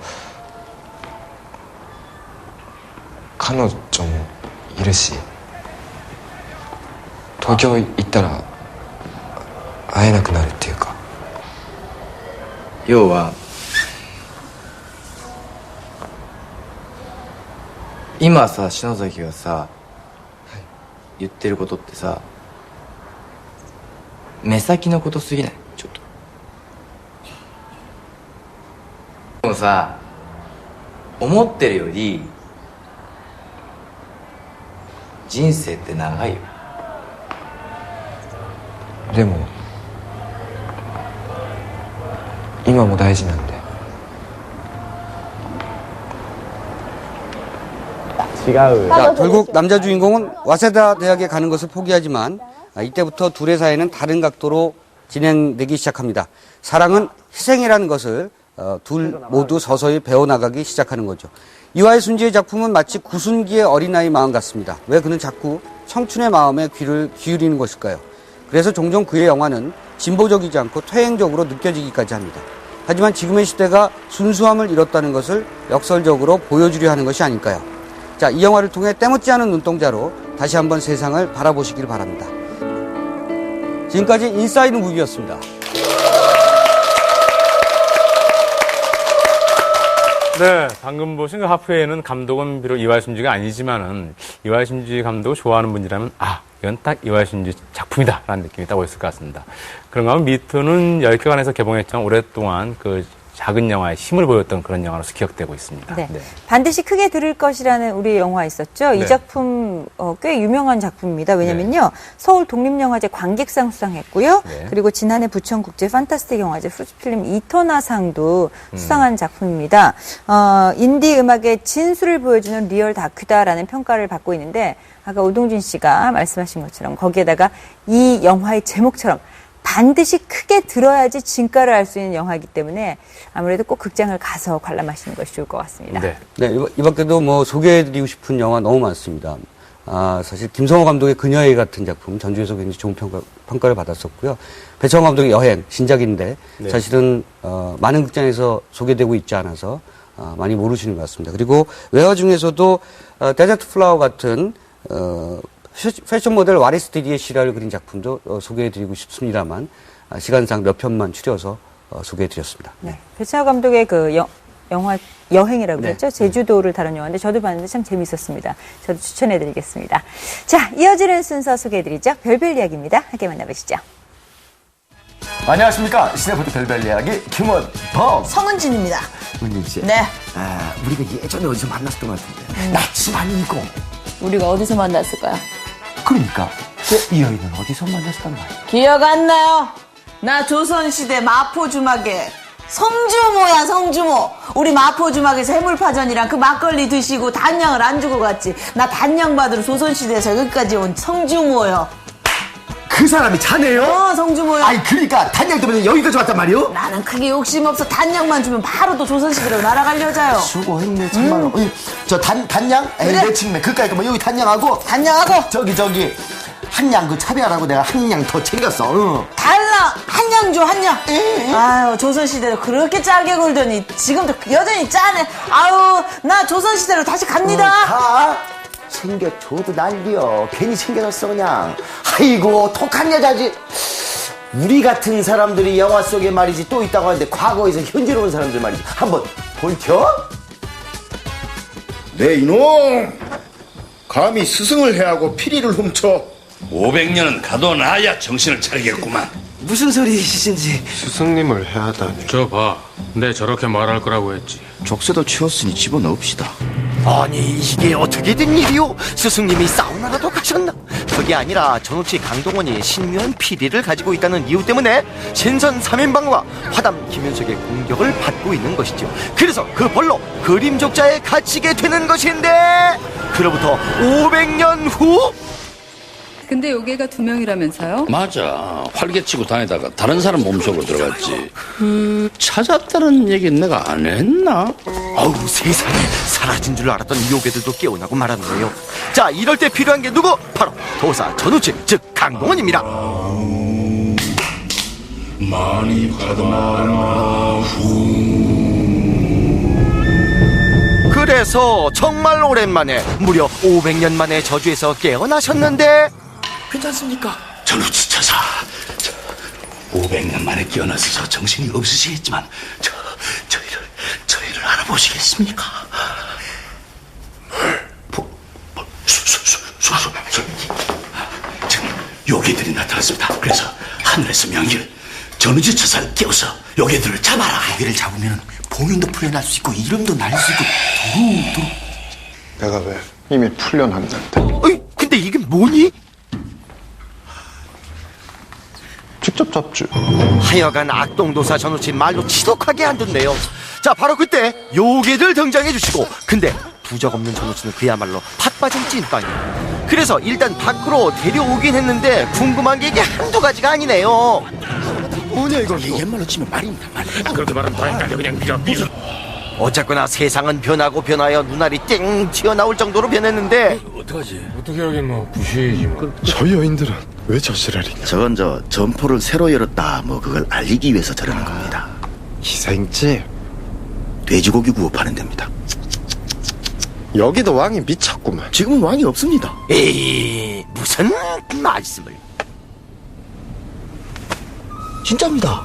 彼女もいるし東京行ったら会えなくなるっていうか要は今さ篠崎がさ、言ってることってさ目先のことすぎない？ちょっとでもさ思ってるより人生って長いよ。でも今も大事なんで 자, 결국 남자 주인공은 와세다 대학에 가는 것을 포기하지만 이때부터 둘의 사이는 다른 각도로 진행되기 시작합니다. 사랑은 희생이라는 것을 둘 모두 서서히 배워나가기 시작하는 거죠. 이와이 순지의 작품은 마치 구순기의 어린아이 마음 같습니다. 왜 그는 자꾸 청춘의 마음에 귀를 기울이는 것일까요? 그래서 종종 그의 영화는 진보적이지 않고 퇴행적으로 느껴지기까지 합니다. 하지만 지금의 시대가 순수함을 잃었다는 것을 역설적으로 보여주려 하는 것이 아닐까요? 자, 이 영화를 통해 때묻지 않은 눈동자로 다시 한번 세상을 바라보시길 바랍니다. 지금까지 인사이드 무비였습니다. 네, 방금 보신 그 하프웨이는 감독은 비록 이와이 순지가 아니지만은 이와이 순지 감독을 좋아하는 분이라면 이건 딱 이와이 순지 작품이다라는 느낌이 딱 오셨을 것 같습니다. 그런가 하면 미투는 10개관에서 개봉했지만 오랫동안 그 작은 영화에 힘을 보였던 그런 영화로서 기억되고 있습니다. 네. 반드시 크게 들을 것이라는 우리 영화 있었죠. 네. 이 작품 꽤 유명한 작품입니다. 왜냐면요. 서울 독립영화제 관객상 수상했고요. 네. 그리고 지난해 부천국제 판타스틱 영화제 후지필름 이터나상도 수상한 작품입니다. 인디 음악의 진수를 보여주는 리얼 다큐다라는 평가를 받고 있는데 아까 오동진 씨가 말씀하신 것처럼 거기에다가 이 영화의 제목처럼 반드시 크게 들어야지 진가를 알 수 있는 영화이기 때문에 아무래도 꼭 극장을 가서 관람하시는 것이 좋을 것 같습니다. 네, 이 밖에도 뭐 소개해드리고 싶은 영화 너무 많습니다. 사실 김성호 감독의 그녀의 같은 작품 전주에서 굉장히 좋은 평가를 받았었고요. 배창호 감독의 여행 신작인데 네. 사실은 많은 극장에서 소개되고 있지 않아서 많이 모르시는 것 같습니다. 그리고 외화 중에서도 데저트 플라워 같은 패션 모델 와레스티리의 실화를 그린 작품도 소개해드리고 싶습니다만 시간상 몇 편만 추려서 소개해드렸습니다. 네. 배창호 감독의 그 영화 여행이라고 그랬죠? 제주도를 다룬 영화인데 저도 봤는데 참 재밌었습니다. 저도 추천해드리겠습니다. 자, 이어지는 순서 소개해드리죠. 별별 이야기입니다. 함께 만나보시죠. 안녕하십니까. 시네포트 별별 이야기 김원범 성은진입니다. 은진 씨. 네. 우리가 예전에 어디서 만났었던 것 같은데. 나치만 이고. 우리가 어디서 만났을까요? 그러니까 이 여인은 어디서 만났었단 말이야? 기억 안 나요? 나 조선시대 마포주막에 성주모야, 성주모. 우리 마포주막에서 해물파전이랑 그 막걸리 드시고 단양을 안 주고 갔지. 나 단양 받으러 조선시대에서 여기까지 온 성주모요. 그 사람이 자네요? 성주모요. 아니 그러니까 단양 때문에 여기까지 왔단 말이요? 나는 크게 욕심 없어. 단양만 주면 바로 또 조선시대로 날아갈 여자요. 수고했네 정말로. 저 단양? 그래. 내 친구네. 그까이 뭐 여기 단양하고 저기 한양 그 차별하라고 내가 한양 더 챙겼어. 달라. 한양 줘, 한양. 아유, 조선시대로 그렇게 짜게 굴더니 지금도 여전히 짜네. 아유, 나 조선시대로 다시 갑니다. 가. 챙겨줘도 난리여. 괜히 챙겨줬어 그냥. 아이고 독한 여자지. 우리 같은 사람들이 영화 속에 말이지 또 있다고 하는데 과거에서 현재로 온 사람들 말이지. 한번 볼텨? 네 이놈! 감히 스승을 해하고 피리를 훔쳐. 500년은 가둬놔야 정신을 차리겠구만. 무슨 소리이신지. 스승님을 해하다니. 저 봐. 내 저렇게 말할 거라고 했지. 족쇄도 치웠으니 집어넣읍시다. 아니 이게 어떻게 된 일이오? 스승님이 사우나라도 가셨나? 그게 아니라 전우치 강동원이 신묘한 피리를 가지고 있다는 이유 때문에 신선 3인방과 화담 김윤석의 공격을 받고 있는 것이죠. 그래서 그 벌로 그림족자에 갇히게 되는 것인데 그로부터 500년 후 근데 요괴가 2명이라면서요? 맞아. 활개치고 다니다가 다른 사람 몸속으로 들어갔지. 찾았다는 얘기는 내가 안 했나? 어우 세상에 사라진 줄 알았던 요괴들도 깨어나고 말았네요. 자 이럴 때 필요한 게 누구? 바로 도사 전우치 즉 강동원입니다. 많이 받아라 그래서 정말 오랜만에 무려 500년 만에 저주에서 깨어나셨는데 괜찮습니까? 전우치 처사 500년 만에 깨어나서 정신이 없으시겠지만 저희를 알아보시겠습니까? 지금 요괴들이 나타났습니다. 그래서 하늘에서 명길 전우치 처사를 깨워서 요괴들을 잡아라. 요괴를 잡으면 봉인도 풀려날 수 있고 이름도 날릴 수 있고 두루 내가 왜 이미 풀려났는데. 어이 근데 이게 뭐니? 직접 잡지. 하여간 악동도사 전우치 말로 지독하게 한던데요. 자 바로 그때 요괴들 등장해 주시고 근데 부적 없는 전우치는 그야말로 팥빠진 찐빵이에요. 그래서 일단 밖으로 데려오긴 했는데 궁금한 게 이게 한두 가지가 아니네요. 뭐냐 이거 옛말로 치면 말입니다. 말. 그렇게 말하면 더 헷갈려. 그냥 비서. 어쨌거나 세상은 변하고 변하여 눈알이 땡 튀어나올 정도로 변했는데 어떡하지? 어떻게 하긴 뭐 부시지 뭐. 저 여인들은 왜 저 지랄이냐. 저건 점포를 새로 열었다 뭐 그걸 알리기 위해서 저러는 겁니다. 기생집. 돼지고기 구워파는 데입니다. 여기도 왕이 미쳤구만. 지금은 왕이 없습니다. 에이 무슨 말씀을. 진짜입니다.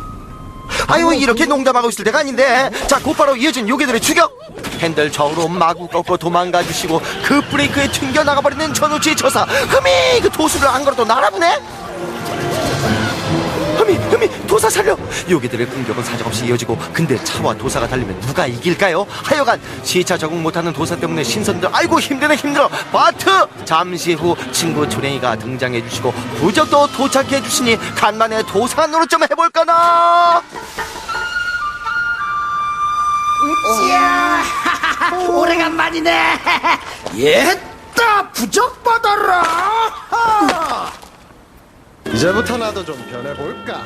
아유 이렇게 농담하고 있을 때가 아닌데. 자 곧바로 이어진 요괴들의 추격. 핸들 좌우로 마구 꺾고 도망가 주시고 그 브레이크에 튕겨 나가버리는 전우치의 처사. 흠이 그 도수를 안 걸어도 날아보네. 흠이 도사 살려. 요괴들의 공격은 사정없이 이어지고 근데 차와 도사가 달리면 누가 이길까요? 하여간 시차 적응 못하는 도사 때문에 신선들 아이고 힘들어. 바트 잠시 후 친구 조랭이가 등장해 주시고 부적도 도착해 주시니 간만에 도사 노릇 좀 해볼까나. 우찌야 오래간만이네. 얘따 부적 받아라. 이제부터 나도 좀 변해볼까.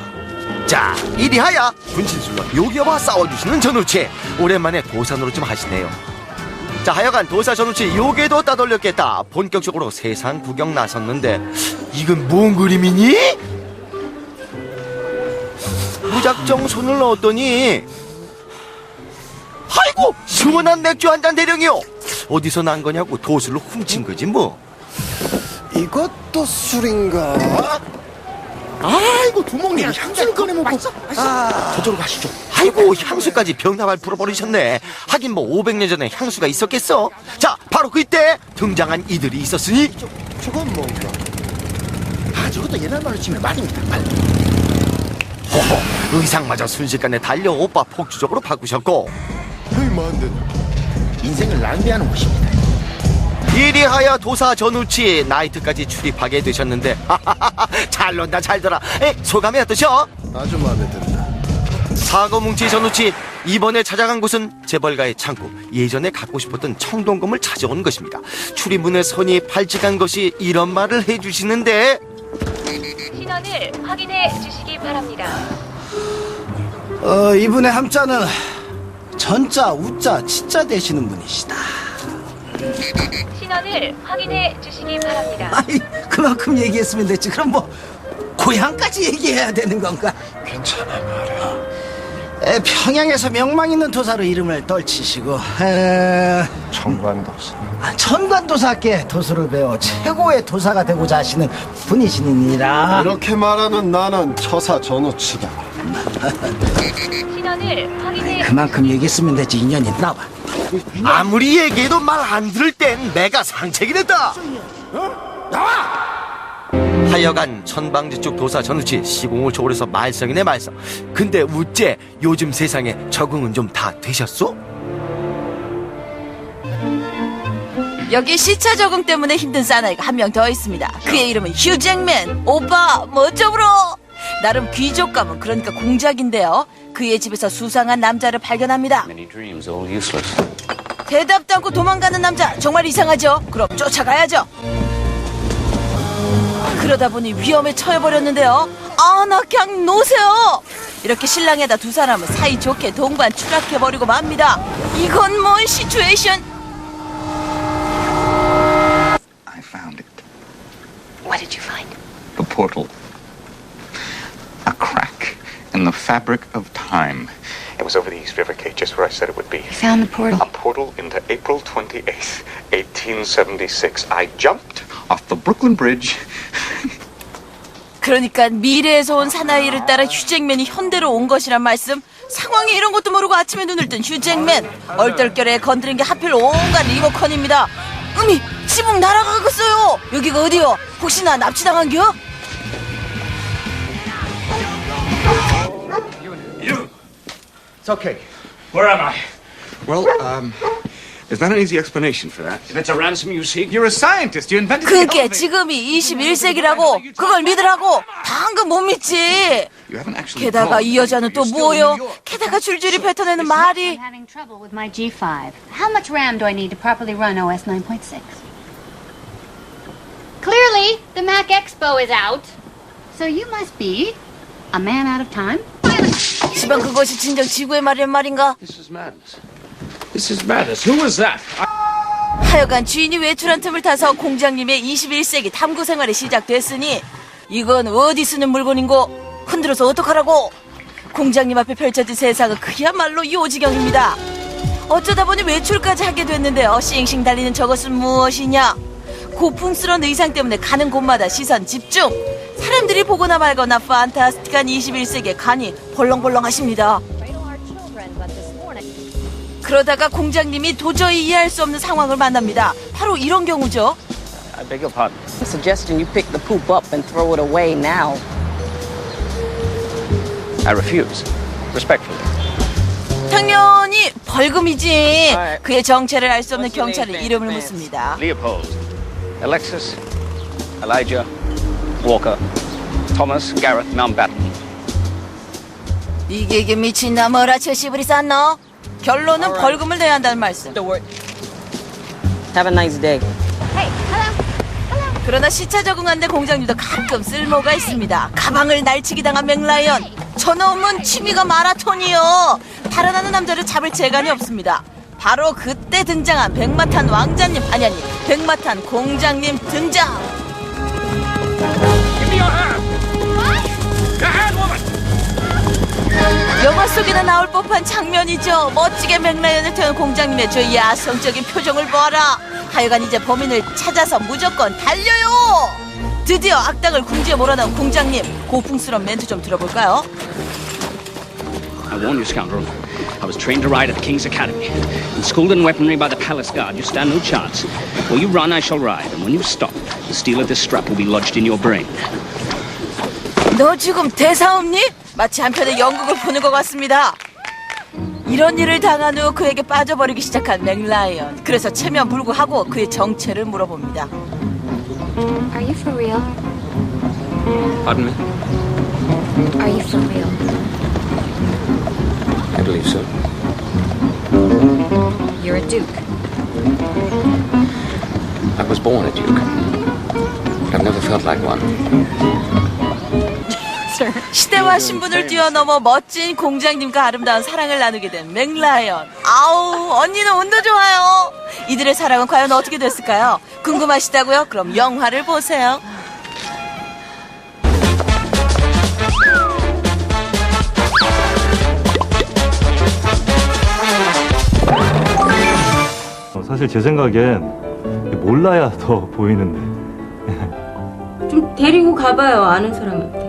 자 이리하여 분신술로 요괴와 싸워주시는 전우치. 오랜만에 도사 노릇 좀 하시네요. 자 하여간 도사 전우치 요괴도 따돌렸겠다. 본격적으로 세상 구경 나섰는데 이건 뭔 그림이니? 무작정 손을 넣었더니 아이고 시원한 맥주 한 잔 대령이요. 어디서 난 거냐고 도수를 훔친 거지 뭐. 이것도 술인가? 아이고 두목님 향수를 꺼내먹고 저쪽으로 가시죠. 아이고 향수까지 병나발 불어버리셨네. 하긴 뭐 500년 전에 향수가 있었겠어. 자 바로 그때 등장한 이들이 있었으니 저건 뭔가? 저것도 옛날 말로 치면 말입니다. 말. 호호 의상마저 순식간에 달려 오빠 폭주적으로 바꾸셨고 만든 인생을 낭비하는 것입니다. 이리하여 도사 전우치 나이트까지 출입하게 되셨는데 잘 논다 잘 돌아. 소감이 어떠셔? 아주 마음에 든다. 사고뭉치 전우치 이번에 찾아간 곳은 재벌가의 창고. 예전에 갖고 싶었던 청동검을 찾아온 것입니다. 출입문에 손이 발찌간 것이 이런 말을 해주시는데 신원을 확인해 주시기 바랍니다. 이분의 함자는 전자, 우자, 치자 되시는 분이시다. 신원을 확인해 주시기 바랍니다. 아이, 그만큼 얘기했으면 됐지. 그럼 뭐 고향까지 얘기해야 되는 건가? 괜찮아 말이야. 평양에서 명망 있는 도사로 이름을 떨치시고 천관도사. 천관도사께 도수를 배워 최고의 도사가 되고자 하시는 분이시니라. 이렇게 말하는 나는 처사 전우치다. 신원을 확인해 그만큼 얘기했으면 됐지. 인연이 나와. 아무리 얘기해도 말 안 들을 땐 내가 상책이 됐다. 나와! 하여간 천방지 쪽 도사 전우치 시공을 초월해서 말썽이네 말썽. 근데 우째 요즘 세상에 적응은 좀 다 되셨소? 여기 시차 적응 때문에 힘든 사나이가 한 명 더 있습니다. 그의 이름은 휴잭맨. 오빠 멋져보러. 나름 귀족 가문, 그러니까 공작인데요. 그의 집에서 수상한 남자를 발견합니다. 대답도 않고 도망가는 남자, 정말 이상하죠? 그럼 쫓아가야죠. 그러다 보니 위험에 처해버렸는데요. 나 그냥 놓으세요. 이렇게 신랑에다 두 사람은 사이좋게 동반 추락해버리고 맙니다. 이건 뭔 시츄에이션? I found it. What did you find? The portal. A crack in the fabric of time. It was over the East River Gate, just where I said it would be. You found the portal? A portal into April 28th, 1876. I jumped off the Brooklyn Bridge. 그러니까 미래에서 온 사나이를 따라 휴잭맨이 현대로 온 것이란 말씀. 상황이 이런 것도 모르고 아침에 눈을 뜬 휴잭맨. 얼떨결에 건드린 게 하필 온갖 리모컨입니다. 지붕 날아가겠어요. 여기가 어디요? 혹시나 납치당한겨? It's okay. Where am I? Well, there's not an easy explanation for that. If it's a ransom you seek, you're a scientist. You invented the 그게 elevator. 지금이 21세기라고. 그걸 믿으라고. 방금 못 믿지. You haven't actually 게다가 gone. 이 여자는 또 You're still in 뭐요? New York. 게다가 줄줄이 뱉어내는 말이. I'm having trouble with my G5. How much RAM do I need to properly run OS 9.6? Clearly, the Mac Expo is out. So you must be a man out of time. 시방 그것이 진정 지구의 말이란 말인가? This is madness. This is madness. Who was that? 하여간 주인이 외출한 틈을 타서 공장님의 21세기 탐구 생활이 시작됐으니 이건 어디 쓰는 물건인고 흔들어서 어떡하라고. 공장님 앞에 펼쳐진 세상은 그야말로 요지경입니다. 어쩌다 보니 외출까지 하게 됐는데요. 싱싱 달리는 저것은 무엇이냐. 고풍스러운 의상 때문에 가는 곳마다 시선 집중. 사람들이 보거나 말거나 판타스틱한 21세기의 간이 벌렁벌렁 하십니다. 그러다가 공장님이 도저히 이해할 수 없는 상황을 만납니다. 바로 이런 경우죠. I beg your pardon. I'm suggesting you pick the poop up and throw it away now. I refuse. Respectfully. 당연히 벌금이지. 그의 정체를 알 수 없는 경찰이 이름을 묻습니다. Leopold, Alexis, Elijah, Walker, Thomas, Garrett, Mountbatten. 이게 미친나 뭐라 70불이 쌌노? 결론은 벌금을 내야 한다는 말씀. Have a nice day. 그러나 시차 적응한데 공장님도 가끔 쓸모가 있습니다. 가방을 날치기 당한 맥라이언. 저놈은 취미가 마라톤이요. 달아나는 남자를 잡을 재간이 없습니다. 바로 그때 등장한 백마탄 왕자님, 아니 백마탄 공장님 등장. 영화 속에나 나올 법한 장면이죠. 멋지게 맥라이언을 태운 공장님의 저 야성적인 표정을 보아라. 하여간 이제 범인을 찾아서 무조건 달려요. 드디어 악당을 궁지에 몰아넣은 공장님, 고풍스러운 멘트 좀 들어볼까요? I warn you, scoundrel. I was trained to ride at the King's Academy. And schooled in weaponry by the Palace Guard, you stand no chance. Before you run, I shall ride. And when you stop, the steel of this strap will be lodged in your brain. 너 지금 대사 없니? 마치 한편의 연극을 보는 것 같습니다. 이런 일을 당한 후 그에게 빠져버리기 시작한 맥라이언. 그래서 체면 불구하고 그의 정체를 물어봅니다. Are you for real? Pardon me? Are you for real? I believe so. You're a duke. I was born a duke. I've never felt like one. 시대와 신분을 뛰어넘어 멋진 공장님과 아름다운 사랑을 나누게 된 맥라이언. 아우, 언니는 운도 좋아요. 이들의 사랑은 과연 어떻게 됐을까요? 궁금하시다고요? 그럼 영화를 보세요. 사실 제 생각엔 몰라야 더 보이는데. 좀 데리고 가봐요, 아는 사람한테.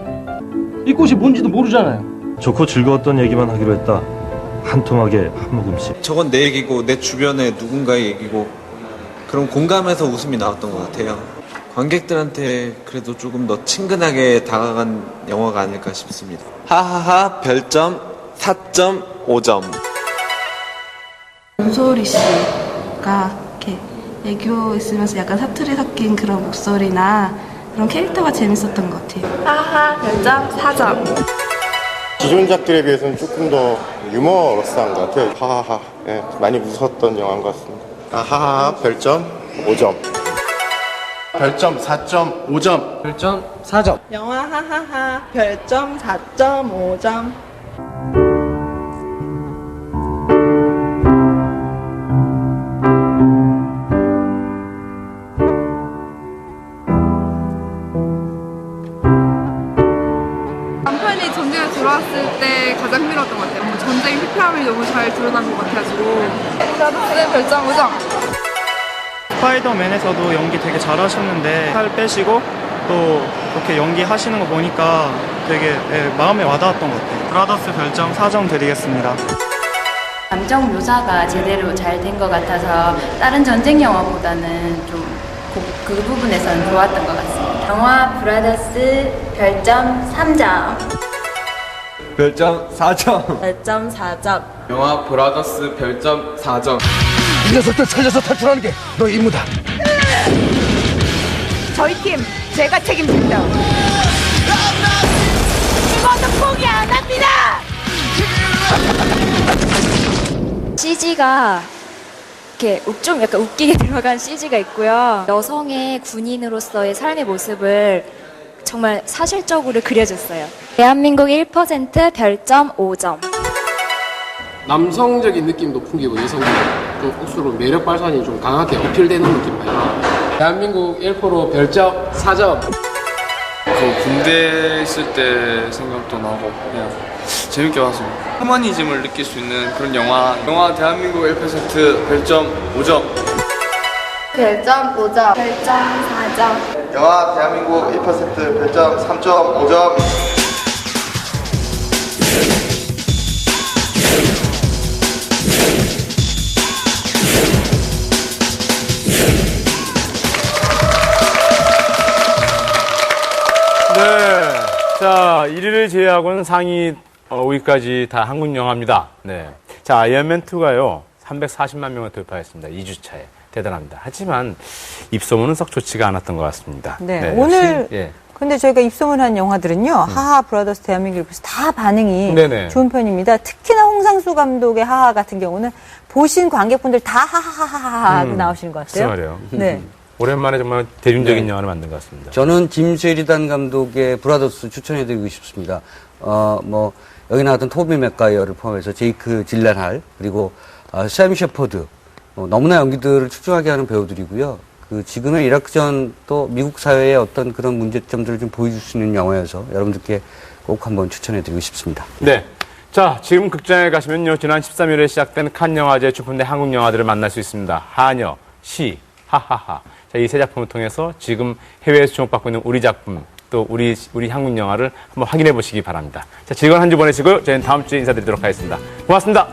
이 꽃이 뭔지도 모르잖아요. 좋고 즐거웠던 얘기만 하기로 했다. 한 토막에 한 모금씩. 저건 내 얘기고 내 주변에 누군가의 얘기고 그런 공감해서 웃음이 나왔던 것 같아요. 관객들한테 그래도 조금 더 친근하게 다가간 영화가 아닐까 싶습니다. 하하하 별점 4.5점. 문소리 씨가 이렇게 애교 있으면서 약간 사투리 섞인 그런 목소리나 그런 캐릭터가 재밌었던 것 같아요. 하하 별점 4점. 기존작들에 비해서는 조금 더 유머러스한 것 같아요. 하하하. 네, 많이 웃었던 영화인 것 같습니다. 하하하 별점 5점. 별점 4.5점. 별점 4점. 영화 하하하 별점 4.5점. 남편이 전쟁에 들어왔을 때 가장 힘들었던 것 같아요. 전쟁 피폐함이 너무 잘 드러난 것 같아가지고 브라더스 별점 5점. 스파이더맨에서도 연기 되게 잘하셨는데 살 빼시고 또 이렇게 연기하시는 거 보니까 되게 마음에 와닿았던 것 같아요. 브라더스 별점 4점 드리겠습니다. 감정 묘사가 제대로 잘 된 것 같아서 다른 전쟁 영화보다는 좀 그 부분에서는 좋았던 것 같습니다. 영화 브라더스 별점 3점. 별점 4점. 별점 4점. 영화 브라더스 별점 4점. 이 녀석들 살려서 탈출하는 게 너의 임무다. 저희 팀 제가 책임집니다. 이거는 포기 안 합니다. CG가 이렇게 좀 약간 웃기게 들어간 CG가 있고요. 여성의 군인으로서의 삶의 모습을 정말 사실적으로 그려줬어요. 대한민국 1% 별점 5점. 남성적인 느낌도 풍기고 여성적인 좀 억수로 매력 발산이 좀 강하게 어필되는 느낌이에요. 대한민국 1% 별점 4점. 그 군대 있을 때 생각도 나고 그냥 재밌게 봤습니다. 휴머니즘을 느낄 수 있는 그런 영화 대한민국 1% 별점 5점. 별점 5점. 별점 4점. 영화 대한민국 1% 별점 3.5점. 네. 자, 1위를 제외하고는 상위 5위까지 다 한국 영화입니다. 네. 자, 아이언맨2가요, 340만 명을 돌파했습니다. 2주차에. 대단합니다. 하지만 입소문은 썩 좋지가 않았던 것 같습니다. 네. 오늘, 근데 저희가 입소문한 영화들은요, 하하 브라더스 대한민국을 보면서 다 반응이 좋은 편입니다. 특히나 홍상수 감독의 하하 같은 경우는 보신 관객분들 다 하하하하 하고 나오시는 것 같아요. 말이에요. 네. 오랜만에 정말 대중적인 영화를 만든 것 같습니다. 저는 김쉐리단 감독의 브라더스 추천해드리고 싶습니다. 여기 나왔던 토비 맥가이어를 포함해서 제이크 질렌할, 그리고 샘 셰퍼드, 너무나 연기들을 출중하게 하는 배우들이고요. 지금의 이라크전 또 미국 사회의 어떤 그런 문제점들을 좀 보여줄 수 있는 영화여서 여러분들께 꼭 한번 추천해드리고 싶습니다. 네. 자, 지금 극장에 가시면요, 지난 13일에 시작된 칸 영화제에 출품된 한국 영화들을 만날 수 있습니다. 하녀, 시, 하하하. 자, 이 세 작품을 통해서 지금 해외에서 주목받고 있는 우리 작품, 또 우리 한국 영화를 한번 확인해 보시기 바랍니다. 자, 즐거운 한 주 보내시고요. 저희는 다음 주에 인사드리도록 하겠습니다. 고맙습니다.